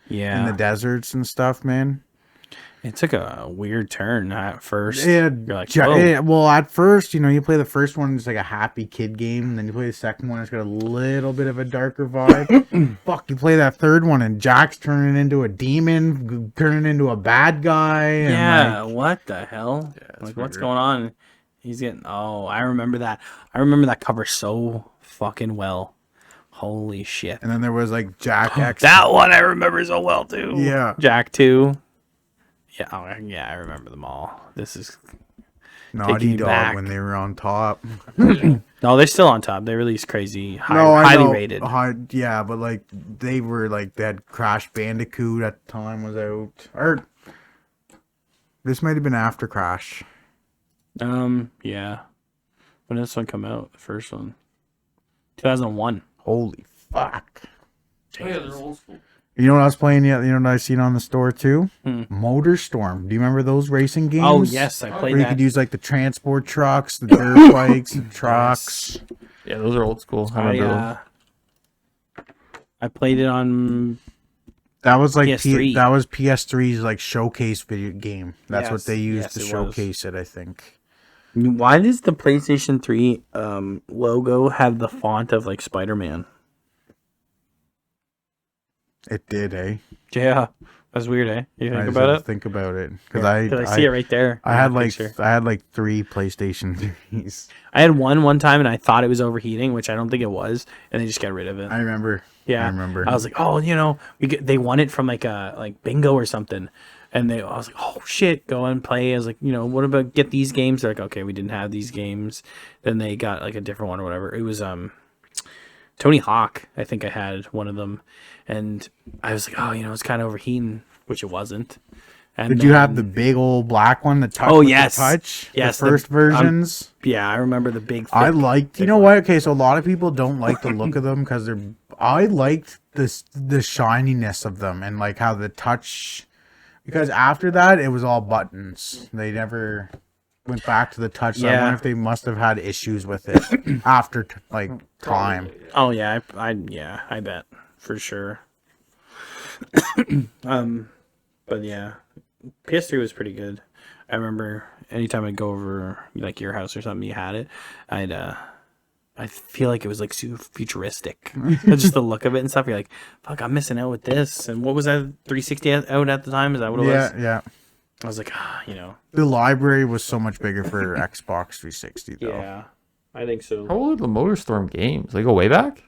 Yeah. in the deserts and stuff, man. It took a weird turn at first. Yeah, You're like, whoa. well, at first, you play the first one, it's like a happy kid game, and then you play the second one, it's got a little bit of a darker vibe. Fuck, you play that third one, and Jack's turning into a demon, turning into a bad guy. And Yeah, what the hell? it's What's weird. going on? He's getting. Oh, I remember that. I remember that cover so fucking well. Holy shit! and then there was Jack X. That one I remember so well too. Yeah. Jack 2. Yeah, yeah, I remember them all. This is Naughty me Dog back. when they were on top. no, they're still on top. They released crazy, I know. highly rated. Yeah, but they were they had Crash Bandicoot at the time was out, or this might have been after Crash. Yeah. When did this one come out? The first one, 2001. Holy fuck! Oh, yeah, they're old school. You know what I was playing yet? You know what I seen on the store too? Hmm. Motor Storm. Do you remember those racing games? Oh yes, I played Where you that. could use the transport trucks, the dirt bikes, the trucks. Yeah, those are old school. I remember I played it on. That was PS3. that was PS3's showcase video game. That's what Yes, they used yes, to it was. showcase it, I think. Why does the PlayStation 3 logo have the font of Spider-Man? It did, eh? Yeah, that's weird, eh? You I think just about had it? to think about it because I see it right there. I in had the picture. I had 3 PlayStation 3s. I had one time and I thought it was overheating, which I don't think it was, and they just got rid of it. I remember. Yeah, I remember. I was like, oh, they won it from a bingo or something, and I was like, oh shit, go and play. I was like, what about get these games? They're like, okay, we didn't have these games. Then they got a different one or whatever. It was Tony Hawk. I think I had one of them, and I was like, oh, it's kind of overheating, which it wasn't. And Did you have the big old black one, the touch? Oh, with yes. the touch. Yes, the first versions. Yeah, I remember the big. I thick- liked. You thick know one. what? Okay, so a lot of people don't like the look of them because they're. I liked the shininess of them and how the touch. Because after that, it was all buttons. They never went back to the touch. So I Yeah. wonder if they must have had issues with it after time. Oh yeah, I bet for sure. But yeah, PS3 was pretty good. I remember anytime I'd go over your house or something, you had it. I feel like it was super futuristic. Just the look of it and stuff. You're like, fuck, I'm missing out with this. And what was that 360 out at the time? Is that what it was? Yeah. I was like, The library was so much bigger for Xbox 360 though. yeah, I think so. How old are the MotorStorm games? They go way back?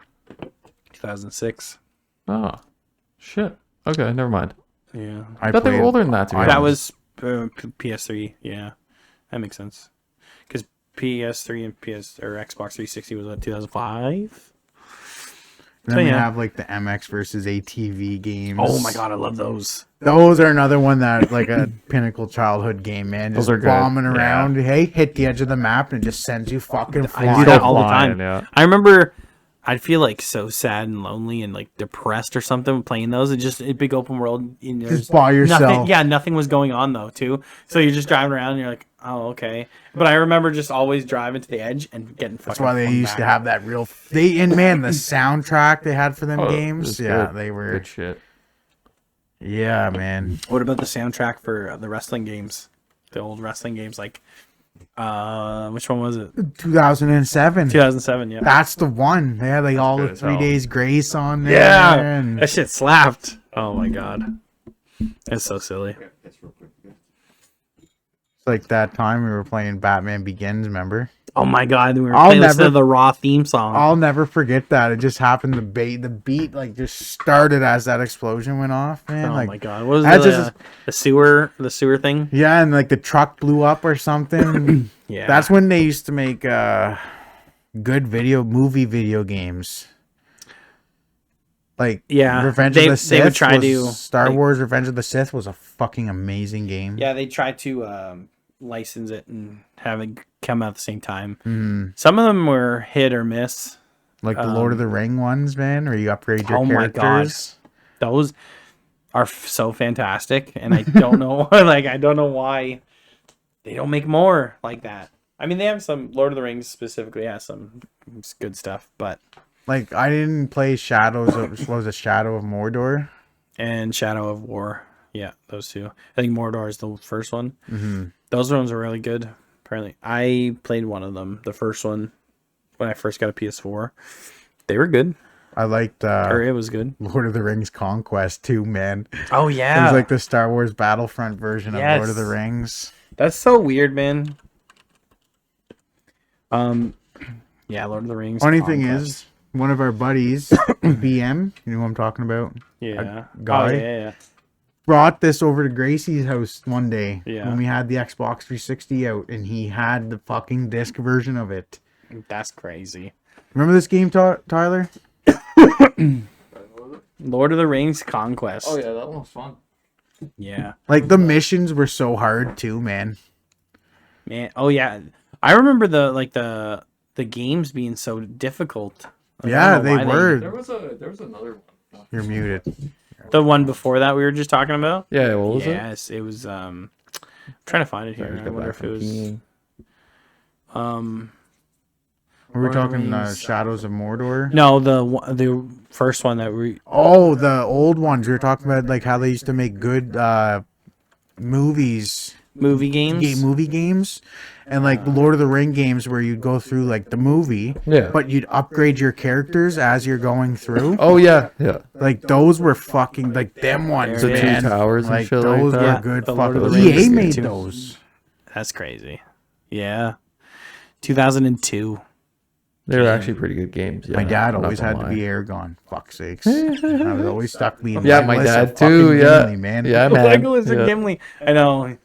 2006. Oh, shit. Okay, never mind. Yeah. I thought they were older than that, to be That honest. was PS3. Yeah, that makes sense. Because PS3 and Xbox 360 was 2005. And then we yeah. have the MX versus ATV games. Oh my god, I love those. Those are another one that a pinnacle childhood game, man. Just Those are good. bombing Yeah. around. Hey, hit the edge of the map and it just sends you fucking I flying. do that all the flying, time. yeah. I remember I'd feel so sad and lonely and depressed or something playing those. It's just a big open world. Just by yourself. Nothing, yeah, nothing was going on though too. So you're just driving around and you're like, oh okay. But I remember just always driving to the edge and getting. That's why they used to have that real. The soundtrack they had for them Oh, games. it's Yeah, good. they were. Good shit. Yeah, man. What about the soundtrack for the wrestling games? The old wrestling games, which one was it? 2007. 2007. Yeah. That's the one. They had all good the as 3 hell. Days Grace on there. Yeah, and that shit slapped. Oh my god. It's so silly. It's like that time we were playing Batman Begins, remember? Oh my god, we were I'll playing never- to the Raw theme song. I'll never forget that. It just happened. The beat like just started as that explosion went off, man. Oh like, my god, what was that's it? just- The sewer thing? yeah, and like the truck blew up or something. Yeah, That's when they used to make good movie video games. Like Yeah, Revenge they- of the they would Sith. try was- to, Star like- Wars Revenge of the Sith was a fucking amazing game. yeah. They tried to license it and have it come out at the same time. Mm, Some of them were hit or miss. like the Lord of the Ring ones, man, where you upgrade your Oh my god, characters. those are so fantastic, and I don't know, like I don't know why they don't make more like that. I mean, they have some Lord of the Rings specifically has some good stuff, but Like I didn't play Shadows of what was it, Shadow of Mordor. and Shadow of War, yeah, those two. I think Mordor is the first one. Mm-hmm. Those ones are really good. Apparently, I played one of them, the first one, when I first got a PS4. They were good. I liked Or it was good. Lord of the Rings Conquest too, man. Oh It yeah, was like the Star Wars Battlefront version of Lord of the Yes. Rings. that's so weird, man. Yeah, Lord of the Rings. Funny thing Conquest. is, one of our buddies, BM, you know who I'm talking about, Yeah. guy. Oh, yeah. brought this over to Gracie's house one day Yeah. when we had the Xbox 360 out, and he had the fucking disc version of it. That's crazy. Remember this game, Tyler? Lord of the Rings Conquest. Oh yeah, that one was fun. Yeah. Like the missions were so hard too, man. Man. Oh yeah. I remember the games being so difficult. Like, I Yeah, don't know they why were. There was another one. You're muted. The one before that we were just talking about? Yeah, what was it? Yes, it was I'm trying to find it here. I wonder if it was We were Lord of the talking Rings. Shadows of Mordor. no, the first one that we Oh, the old ones. We were talking about like how they used to make good movies, movie games. movie games, and like Lord of the Ring games where you'd go through like the movie, Yeah. but you'd upgrade your characters as you're going through. Oh yeah, yeah. Like those were fucking like them ones, The The Two man. two towers and Like shit like those that. were Yeah, good. the Lord of the Fucking Rings EA made too. those. That's crazy. Yeah. 2002. They were actually pretty good games. Yeah, My dad I'm not always gonna had to lie. be Aragon. Fuck sakes. I was always stuck being Yeah, my Legolas dad and too. fucking Yeah, Gimli, man. yeah, man. Legolas and Yeah. Gimli. I know.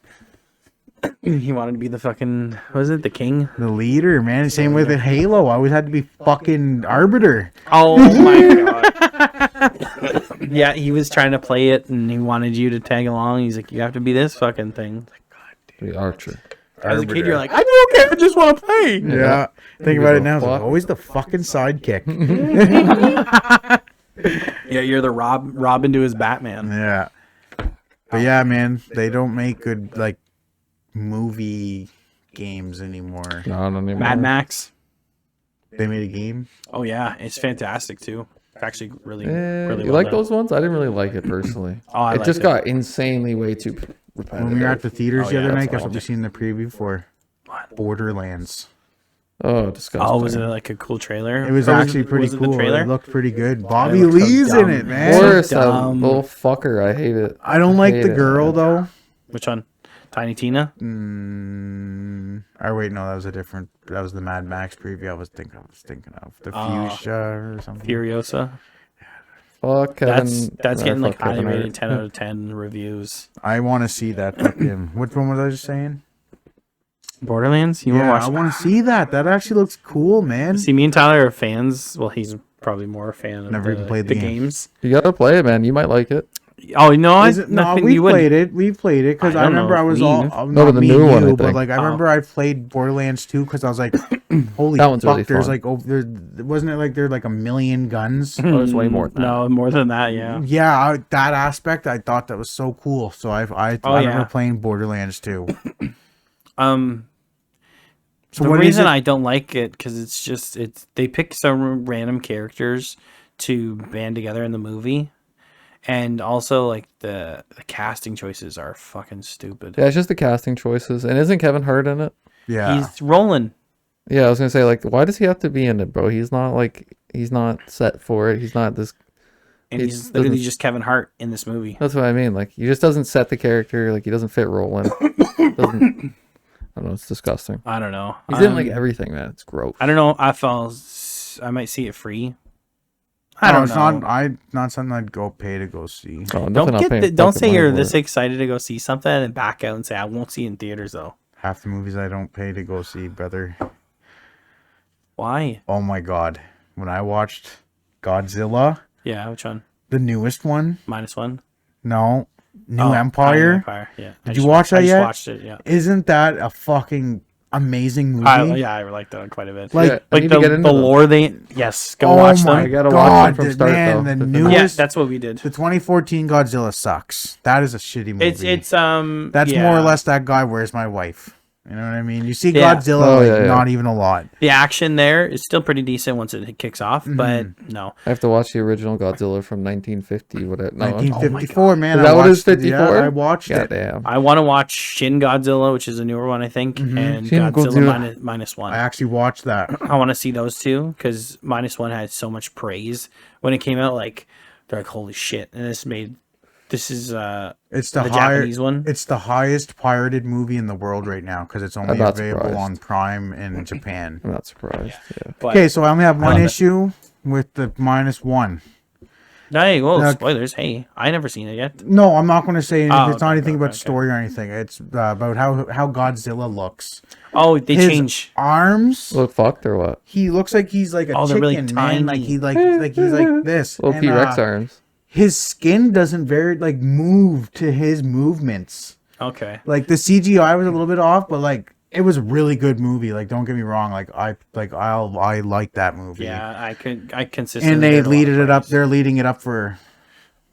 He wanted to be the fucking, what was it, the king? The leader, man. Same with Halo. I always had to be fucking Arbiter. Oh my god. Yeah, he was trying to play it and he wanted you to tag along. He's like, you have to be this fucking thing. Like, God, dude. The Archer. As a kid, you're like, I don't care. I just want to play. Yeah. Think about it now. It's Fuck. always the fucking sidekick. Yeah, you're the Robin to his Batman. Yeah. But yeah, man, they don't make good like movie games anymore. No, I don't even. Mad Max. They made a game. Oh yeah, it's fantastic too. It's actually really, Eh, really you well like done. those ones? I didn't really like it personally. Oh, I it liked just it. got insanely way too repetitive. When we were at the theaters Oh, the yeah, other that's night, guess all. what we seen the preview for? What? Borderlands. Oh, disgusting. Oh, was it like a cool trailer? It was Or actually pretty was it the cool. trailer? It looked pretty good. Bobby looked so Lee's in dumb. it, Of man. course, that dumb. little fucker. I hate it. I don't like Hate the it, girl man. though. Which one? Tiny Tina. Or wait, no, that was a different. That was the Mad Max preview. I was thinking of the Oh. Fuchsia or something. Furiosa. Fuck Kevin. That's getting like fuck highly Kevin rated Hart. 10 out of 10 reviews. I want to see that. Fucking, which one was I just saying? Borderlands. You Yeah, want I to watch? want to see that. That actually looks cool, man. See, me and Tyler are fans. Well, he's probably more a fan of Never even played the game. games. You gotta play it, man. You might like it. Oh no, Is it, no, we played it. We played it because I I don't know remember I if was we- all No, not but the me new and one, I you, but think. like I remember I played Borderlands 2 because I was like, holy That one's fuck! really There's fun. like wasn't it like there like a million guns? Oh, it's way more than that. No, more than that. Yeah. Yeah, that aspect I thought that was so cool. So I Oh, remember yeah. playing Borderlands 2. So The what is reason it? I don't like it because it's they pick some random characters to band together in the movie, and also like the casting choices are fucking stupid. Yeah, it's just the casting choices. And isn't Kevin Hart in it? Yeah, He's rolling. Yeah, I was gonna say, like, why does he have to be in it, bro? He's not set for it. He's not this and He he's literally doesn't- just Kevin Hart in this movie. That's what I mean. Like, he just doesn't set the character. Like, he doesn't fit role in. Doesn't. I don't know. It's disgusting. I don't know. He's in like everything, man. It's gross. I don't know. I might see it free. I don't it's know. not something I'd go pay to go see. Oh, Don't nothing I'll pay don't fucking say money you're for this it. excited to go see something and back out and say I won't see it in theaters though. Half the movies I don't pay to go see, brother. Why? Oh my god. When I watched Godzilla, Yeah, which one? the newest one, -1. no, New Oh, Empire. Empire. Yeah. Did you watch that I just yet? watched it. Yeah. Isn't that a fucking amazing movie? I like that one quite a bit. Like- Yeah, I Like need to the get into them. lore yes, go Oh watch my them. I gotta god, watch them from start, man, though, the to finish. newest, Yeah, that's what we did. the 2014 Godzilla sucks. That is a shitty movie. It's That's yeah. more or less that guy. Where's my wife? You know what I mean? You see Yeah. Godzilla, Oh, like, yeah, yeah. not even a lot. The action there is still pretty decent once it kicks off, but no. I have to watch the original Godzilla from 1950. Whatever. No, 1954, man. Is that I what it's watched it. 54? Yeah, I watched God it. damn. I want to watch Shin Godzilla, which is a newer one, I think, and Shin Godzilla Godzilla. minus one. I actually watched that. I want to see those two because -1 had so much praise when it came out. Like they're like, holy shit! And this is It's the Japanese one. It's the highest pirated movie in the world right now because it's only not available surprised. on Prime in Japan. I'm not surprised. Yeah. But Okay, so I only have one love it. issue with the -1. hey, whoa, Now- spoilers! Hey, I never seen it yet. No, I'm not going to say anything. Oh, It's not okay, anything okay, about okay. story or anything. It's about how Godzilla looks. Oh, they His change. arms. Look fucked or what? He looks like he's like a Oh, they're chicken, really man. Like tiny. he's like this. Little And, T-Rex arms. his skin doesn't very like move to his movements. Okay. Like the CGI was a little bit off, but like it was a really good movie. Like don't get me wrong. I like that movie. Yeah, I consistently. And they get a lot of leaded it up. praise. They're leading it up for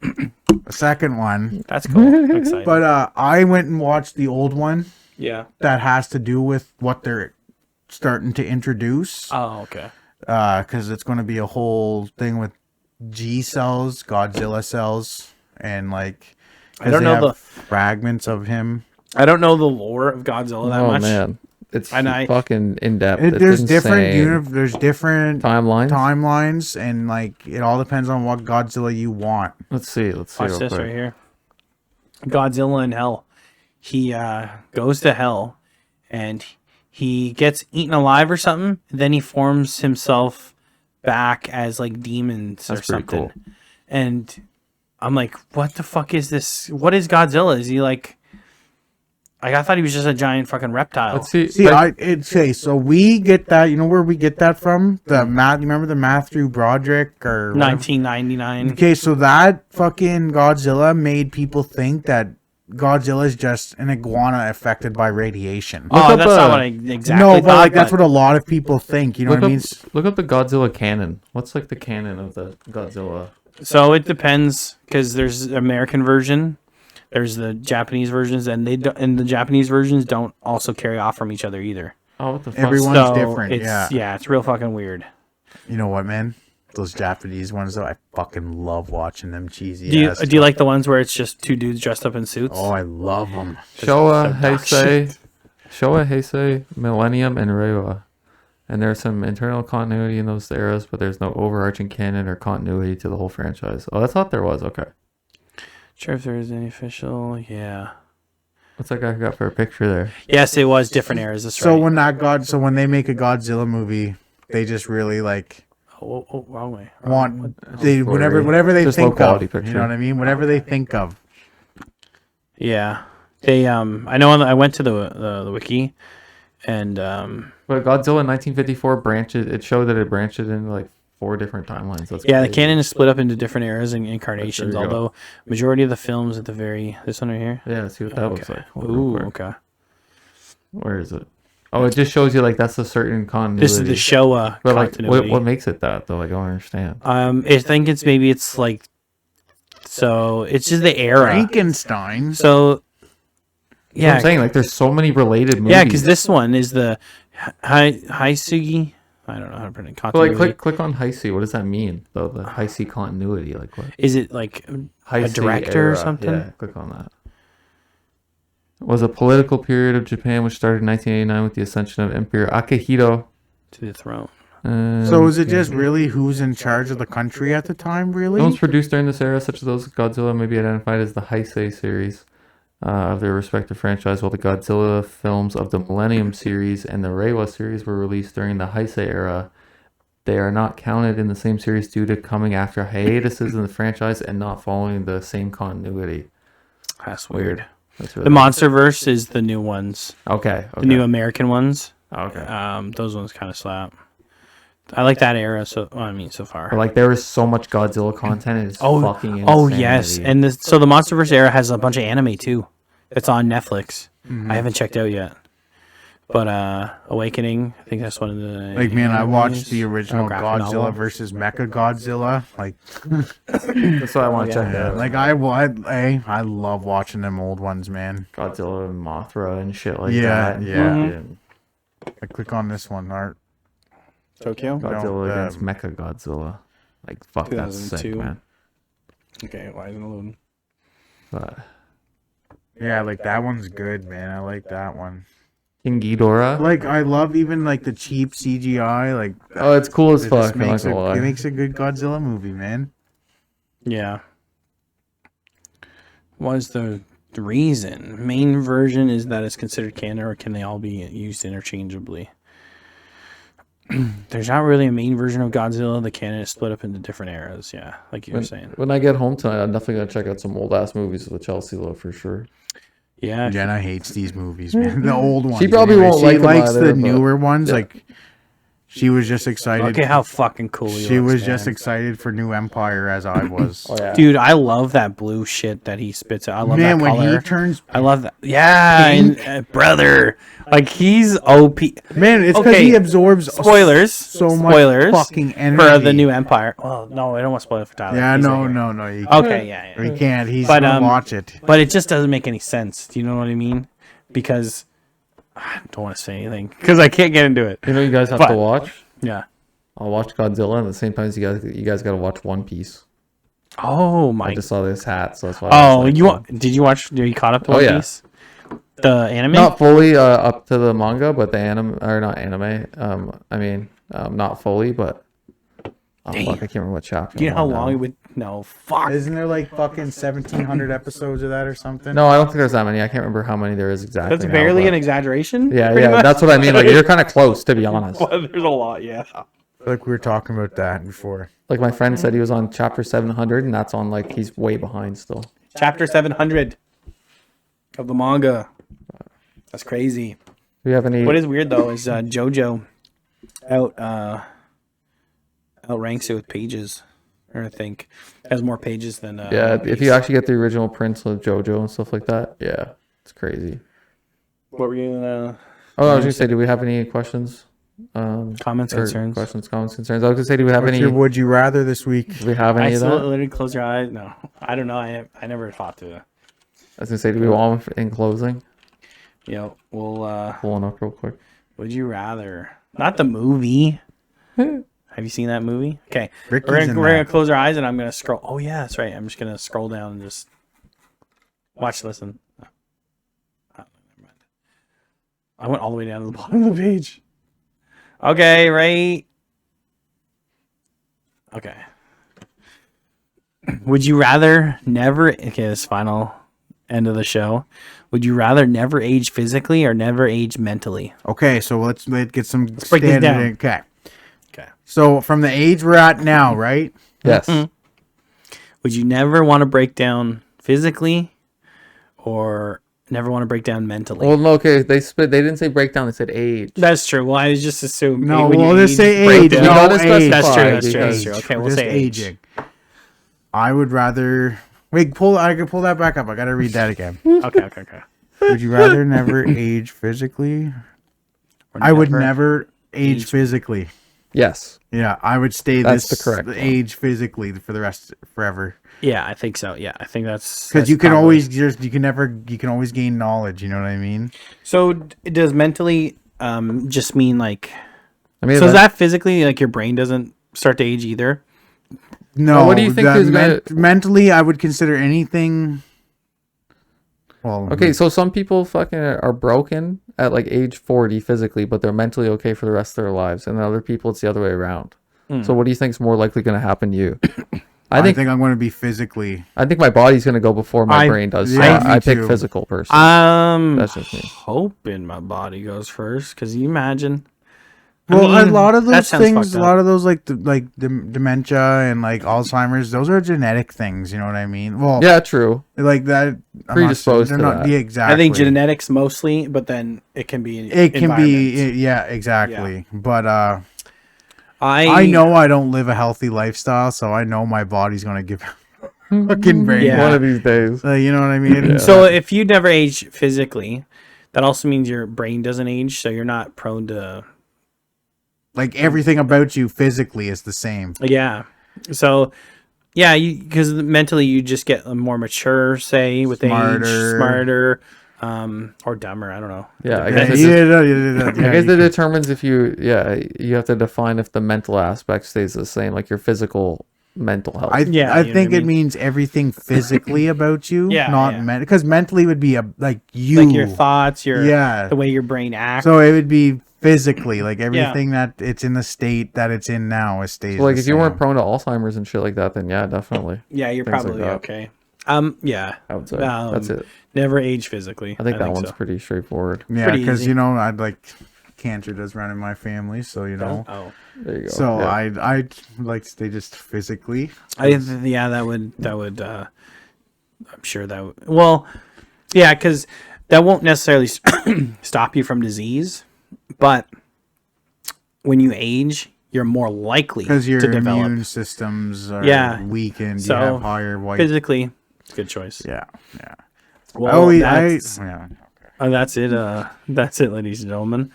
a second one. That's cool. I'm excited. But I went and watched the old one yeah. that has to do with what they're starting to introduce. Oh, okay. Because it's going to be a whole thing with G cells, Godzilla cells, and like I don't they know have the- fragments of him. I don't know the lore of Godzilla that Oh much. man, it's And I- fucking in depth. There's different there's different timelines. timelines, and like it all depends on what Godzilla you want. Let's see. Let's see. Watch real this quick. right here. Godzilla in hell. He goes to hell, and he gets eaten alive or something. Then he forms himself back as like demons That's or pretty something. cool. And I'm like, what the fuck is this? What is Godzilla? Is he like I thought he was just a giant fucking reptile. Let's see. See, like, so we get that. You know where we get that from? The math. You remember the Matthew Broderick or whatever? 1999. Okay, so that fucking Godzilla made people think that Godzilla is just an iguana affected by radiation. Look Oh, up, that's not what I exactly No, thought. but like that's what a lot of people think. You know look what I up, mean? look up the Godzilla canon. What's like the canon of the Godzilla? So it depends because there's American version, there's the Japanese versions, and and the Japanese versions don't also carry off from each other either. Oh, what the fuck? Everyone- One's different, It's, yeah. it's real fucking weird. You know what, man? Those Japanese ones though, I fucking love watching them cheesy. Do you ass do you like the ones where it's just two dudes dressed up in suits? Oh, I love them. Showa, They're dog Heisei, Showa, Heisei, Millennium, and Reiwa. And there's some internal continuity in those eras, but there's no overarching canon or continuity to the whole franchise. Oh, I thought there was. Okay. Sure if there is any official. Yeah. What's that guy got for a picture there? Yes, it was different eras. That's So right. when they make a Godzilla movie, they just really like Wrong way. want they Blurry. whatever they Just think low quality of. picture. You know what I mean? Whatever they think of. Yeah. They I know I went to the wiki, and But Godzilla in 1954 branches. It showed that it branched into like 4 different timelines. That's yeah, the crazy. canon is split up into different eras and incarnations. There you go. Although majority of the films at the this one right here. Yeah, let's see what that looks Okay. like. Real Ooh, quick. okay. Where is it? Oh, it just shows you like that's a certain continuity. This is the Showa But like, continuity. what makes it that though? I don't understand. I think it's like, so it's just the era. Frankenstein. So Yeah, yeah, I'm saying like there's so many related movies. yeah, because this one is the Haisugi. I don't know how to pronounce But like continuity. click on Heisei. What does that mean though? The Heisei continuity, like what? Is it like Heisei director or era. something? Yeah, click on that. Was a political period of Japan which started in 1989 with the ascension of Emperor Akihito. to the throne? So is it just really who's in charge of the country at the time, really? Films produced during this era, such as those of Godzilla, may be identified as the Heisei series of their respective franchise, while the Godzilla films of the Millennium series and the Reiwa series were released during the Heisei era. They are not counted in the same series due to coming after hiatuses in the franchise and not following the same continuity. That's weird. That's The really MonsterVerse is the new ones. okay. The new American ones. Okay. Those ones kind of slap. I like that era. So far. But like there is so much Godzilla content. And it's fucking insane. Oh yes, and so the MonsterVerse era has a bunch of anime too. It's on Netflix. I haven't checked out yet. But Awakening, I think that's one of the. Like, man, I watched the animes. original graphic Godzilla novel. versus Mecha Godzilla. Like, That's what I want to check yeah, out. like I love watching them old ones, man. Godzilla and Mothra and shit like Yeah, that. yeah. And I click on this one, Art. Tokyo. Godzilla No, against Mecha Godzilla. Like fuck, that's sick, 2002. man. Okay, why isn't it loading? But Yeah, like that one's good, man. I like that one. King Ghidorah. Like, I love even like the cheap CGI. Like, Oh, it's cool as it fuck. just I'm not makes gonna lie. it makes a good Godzilla movie, man. Yeah. What is the reason? Main version is that it's considered canon, or can they all be used interchangeably? There's not really a main version of Godzilla. The canon is split up into different eras. Yeah, like you were saying. When I get home tonight, I'm definitely gonna check out some old ass movies with Chelsea though for sure. Yeah, Jenna hates these movies, man. The old ones. She probably anyway. won't She like them likes either, the but- newer ones. Yeah. Like, she was just excited. look at how fucking cool he She looks, was just man. excited for New Empire as I was. Oh yeah, Dude, I love that blue shit that he spits out. I love Man, that when color. he turns, I love that. Yeah, and, brother, like he's OP. man, it's because Okay, he absorbs Spoilers. so much spoilers fucking energy for the new Empire. Well, no, I don't want to spoil it for Tyler. Yeah, He's no, like- no, no. You Okay, yeah. he can't. He's But, gonna watch it. But it just doesn't make any sense. Do you know what I mean? Because I don't want to say anything because I can't get into it. you know you guys have But- to watch. Yeah. I'll watch Godzilla and at the same time as you guys got to watch One Piece. Oh I my. just saw this hat, so that's why. I Oh, was like, you want? Did you watch? Are you caught up to Oh, One yeah. Piece? The anime? not fully up to the manga, but the anime or not anime. Not fully, but oh Damn. fuck, I can't remember what chapter. Do you know I'm how on long now. it would? No, fuck. Isn't there like fucking 1,700 episodes of that or something? No, I don't think there's that many. I can't remember how many there is exactly. That's now, barely but- an exaggeration. Yeah, pretty yeah, much. that's what I mean. Like you're kind of close, to be honest. Well, there's a lot. Yeah. Like we were talking about that before. Like my friend said, he was on chapter 700, and that's on like he's way behind still. Chapter 700 of the manga. That's crazy. Do you have any? What is weird though is JoJo outranks it with pages, or I think has more pages than. Yeah, One if Piece. you actually get the original prints with JoJo and stuff like that, yeah, it's crazy. What were you gonna? Oh, I was gonna say, do we have any questions? Comments, Or concerns? questions, comments, concerns. I was gonna say, do we have What's any? your would you rather this week? Do we have any I of still that? literally close your eyes. No, I don't know. I never thought to. I was gonna say, do we want in closing? We'll Pull one up real quick. would you rather? Not the movie. Have you seen that movie? Okay, Ricky's we're in gonna that. close our eyes and I'm gonna scroll. Oh yeah, that's right. I'm just gonna scroll down and just watch. Listen. Oh, never mind. I went all the way down to the bottom of the page. Okay, right. Okay. Would you rather never? Okay, this final end of the show. Would you rather never age physically or never age mentally? Okay, so let's get some break this standard. down. Okay. Okay. So from the age we're at now, right? Yes. Would you never want to break down physically or never want to break down mentally? Well, no, okay. They didn't say breakdown. They said age. That's true. Well, I just assumed. No, when you we'll just age, say break age. down. You No, gotta age. specify That's true. That's true. That's because- true. Okay, we'll Just say age. aging. I would rather. Wait, I can pull that back up. I gotta read that again. Okay. Would you rather never age physically? Or I would never age age- physically. Yes. Yeah, I would stay That's this the correct one. age physically for the rest forever. Yeah, I think so. Yeah, I think that's Because you can probably- always you can always gain knowledge. You know what I mean? So does mentally just mean like? I mean, So is that physically like your brain doesn't start to age either? No. Well, what do you think that is gonna- mentally? I would consider anything. Well, Okay, so some people fucking are broken at like age 40 physically, but they're mentally okay for the rest of their lives, and other people it's the other way around. So what do you think is more likely going to happen to you? I think I'm going to be physically. I think my body's going to go before my brain does. So yeah, me I pick too. physical person. That's just me. Hoping my body goes first, because you imagine. Well, I mean, a lot of that those sounds things, fucked a up. lot of those dementia and like Alzheimer's, those are genetic things. You know what I mean? Well, Yeah, true. like that. I'm not Predisposed saying- to they're not that. yeah, exactly. I think genetics mostly, but then it can be. It can be. environment. Yeah, exactly. But I know I don't live a healthy lifestyle, so I know my body's gonna give fucking brain. Yeah. One of these days. You know what I mean? So if you never age physically, that also means your brain doesn't age, so you're not prone to. like everything about you physically is the same. Yeah. So, yeah, because mentally you just get more mature, say, with age, smarter, or dumber. I don't know. Yeah, I Yeah, guess yeah, I guess it determines if you have to define if the mental aspect stays the same, like your physical mental health. I Yeah, you know think what I it mean? means everything physically about you, Yeah, not yeah. because mentally would be like you, Like your thoughts, Yeah. the way your brain acts. So it would be physically like everything that it's in the state that it's in now. It stays. So like the if you weren't same. prone to Alzheimer's and shit like that, then yeah, definitely. Yeah, you're Things like probably that. okay. Yeah. I would say that's it. Never age physically. I think that one's so. pretty straightforward. Yeah, pretty because easy. you know I'd like cancer does run in my family, so you know. Oh. There you go. So yeah. I'd like to stay just physically. That would I'm sure that would, well, yeah, because that won't necessarily stop you from disease, but when you age, you're more likely Because your to develop immune systems are weakened. So, you have higher white. physically. Good choice. Yeah, yeah. Well, yeah. that's it. That's it, ladies and gentlemen.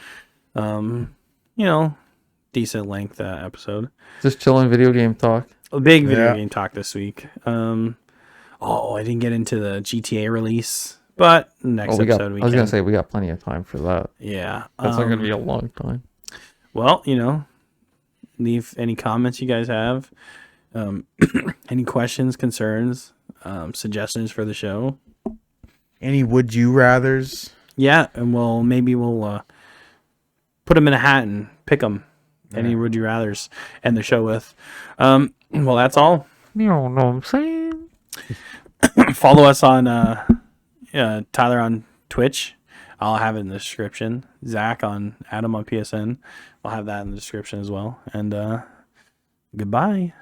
Decent length episode. Just chilling video game talk. A big video Yeah. game talk this week. I didn't get into the GTA release, but next I episode was gonna say we got plenty of time for that. Yeah, That's not gonna be a long time. Well, leave any comments you guys have, any questions, concerns, suggestions for the show. Any would you rather's? Yeah, and we'll put them in a hat and pick them. Any would you rather's end the show with. Well, that's all. You don't know what I'm saying? Follow us on Tyler on Twitch. I'll have it in the description. Zach on Adam on PSN. I'll have that in the description as well. And goodbye.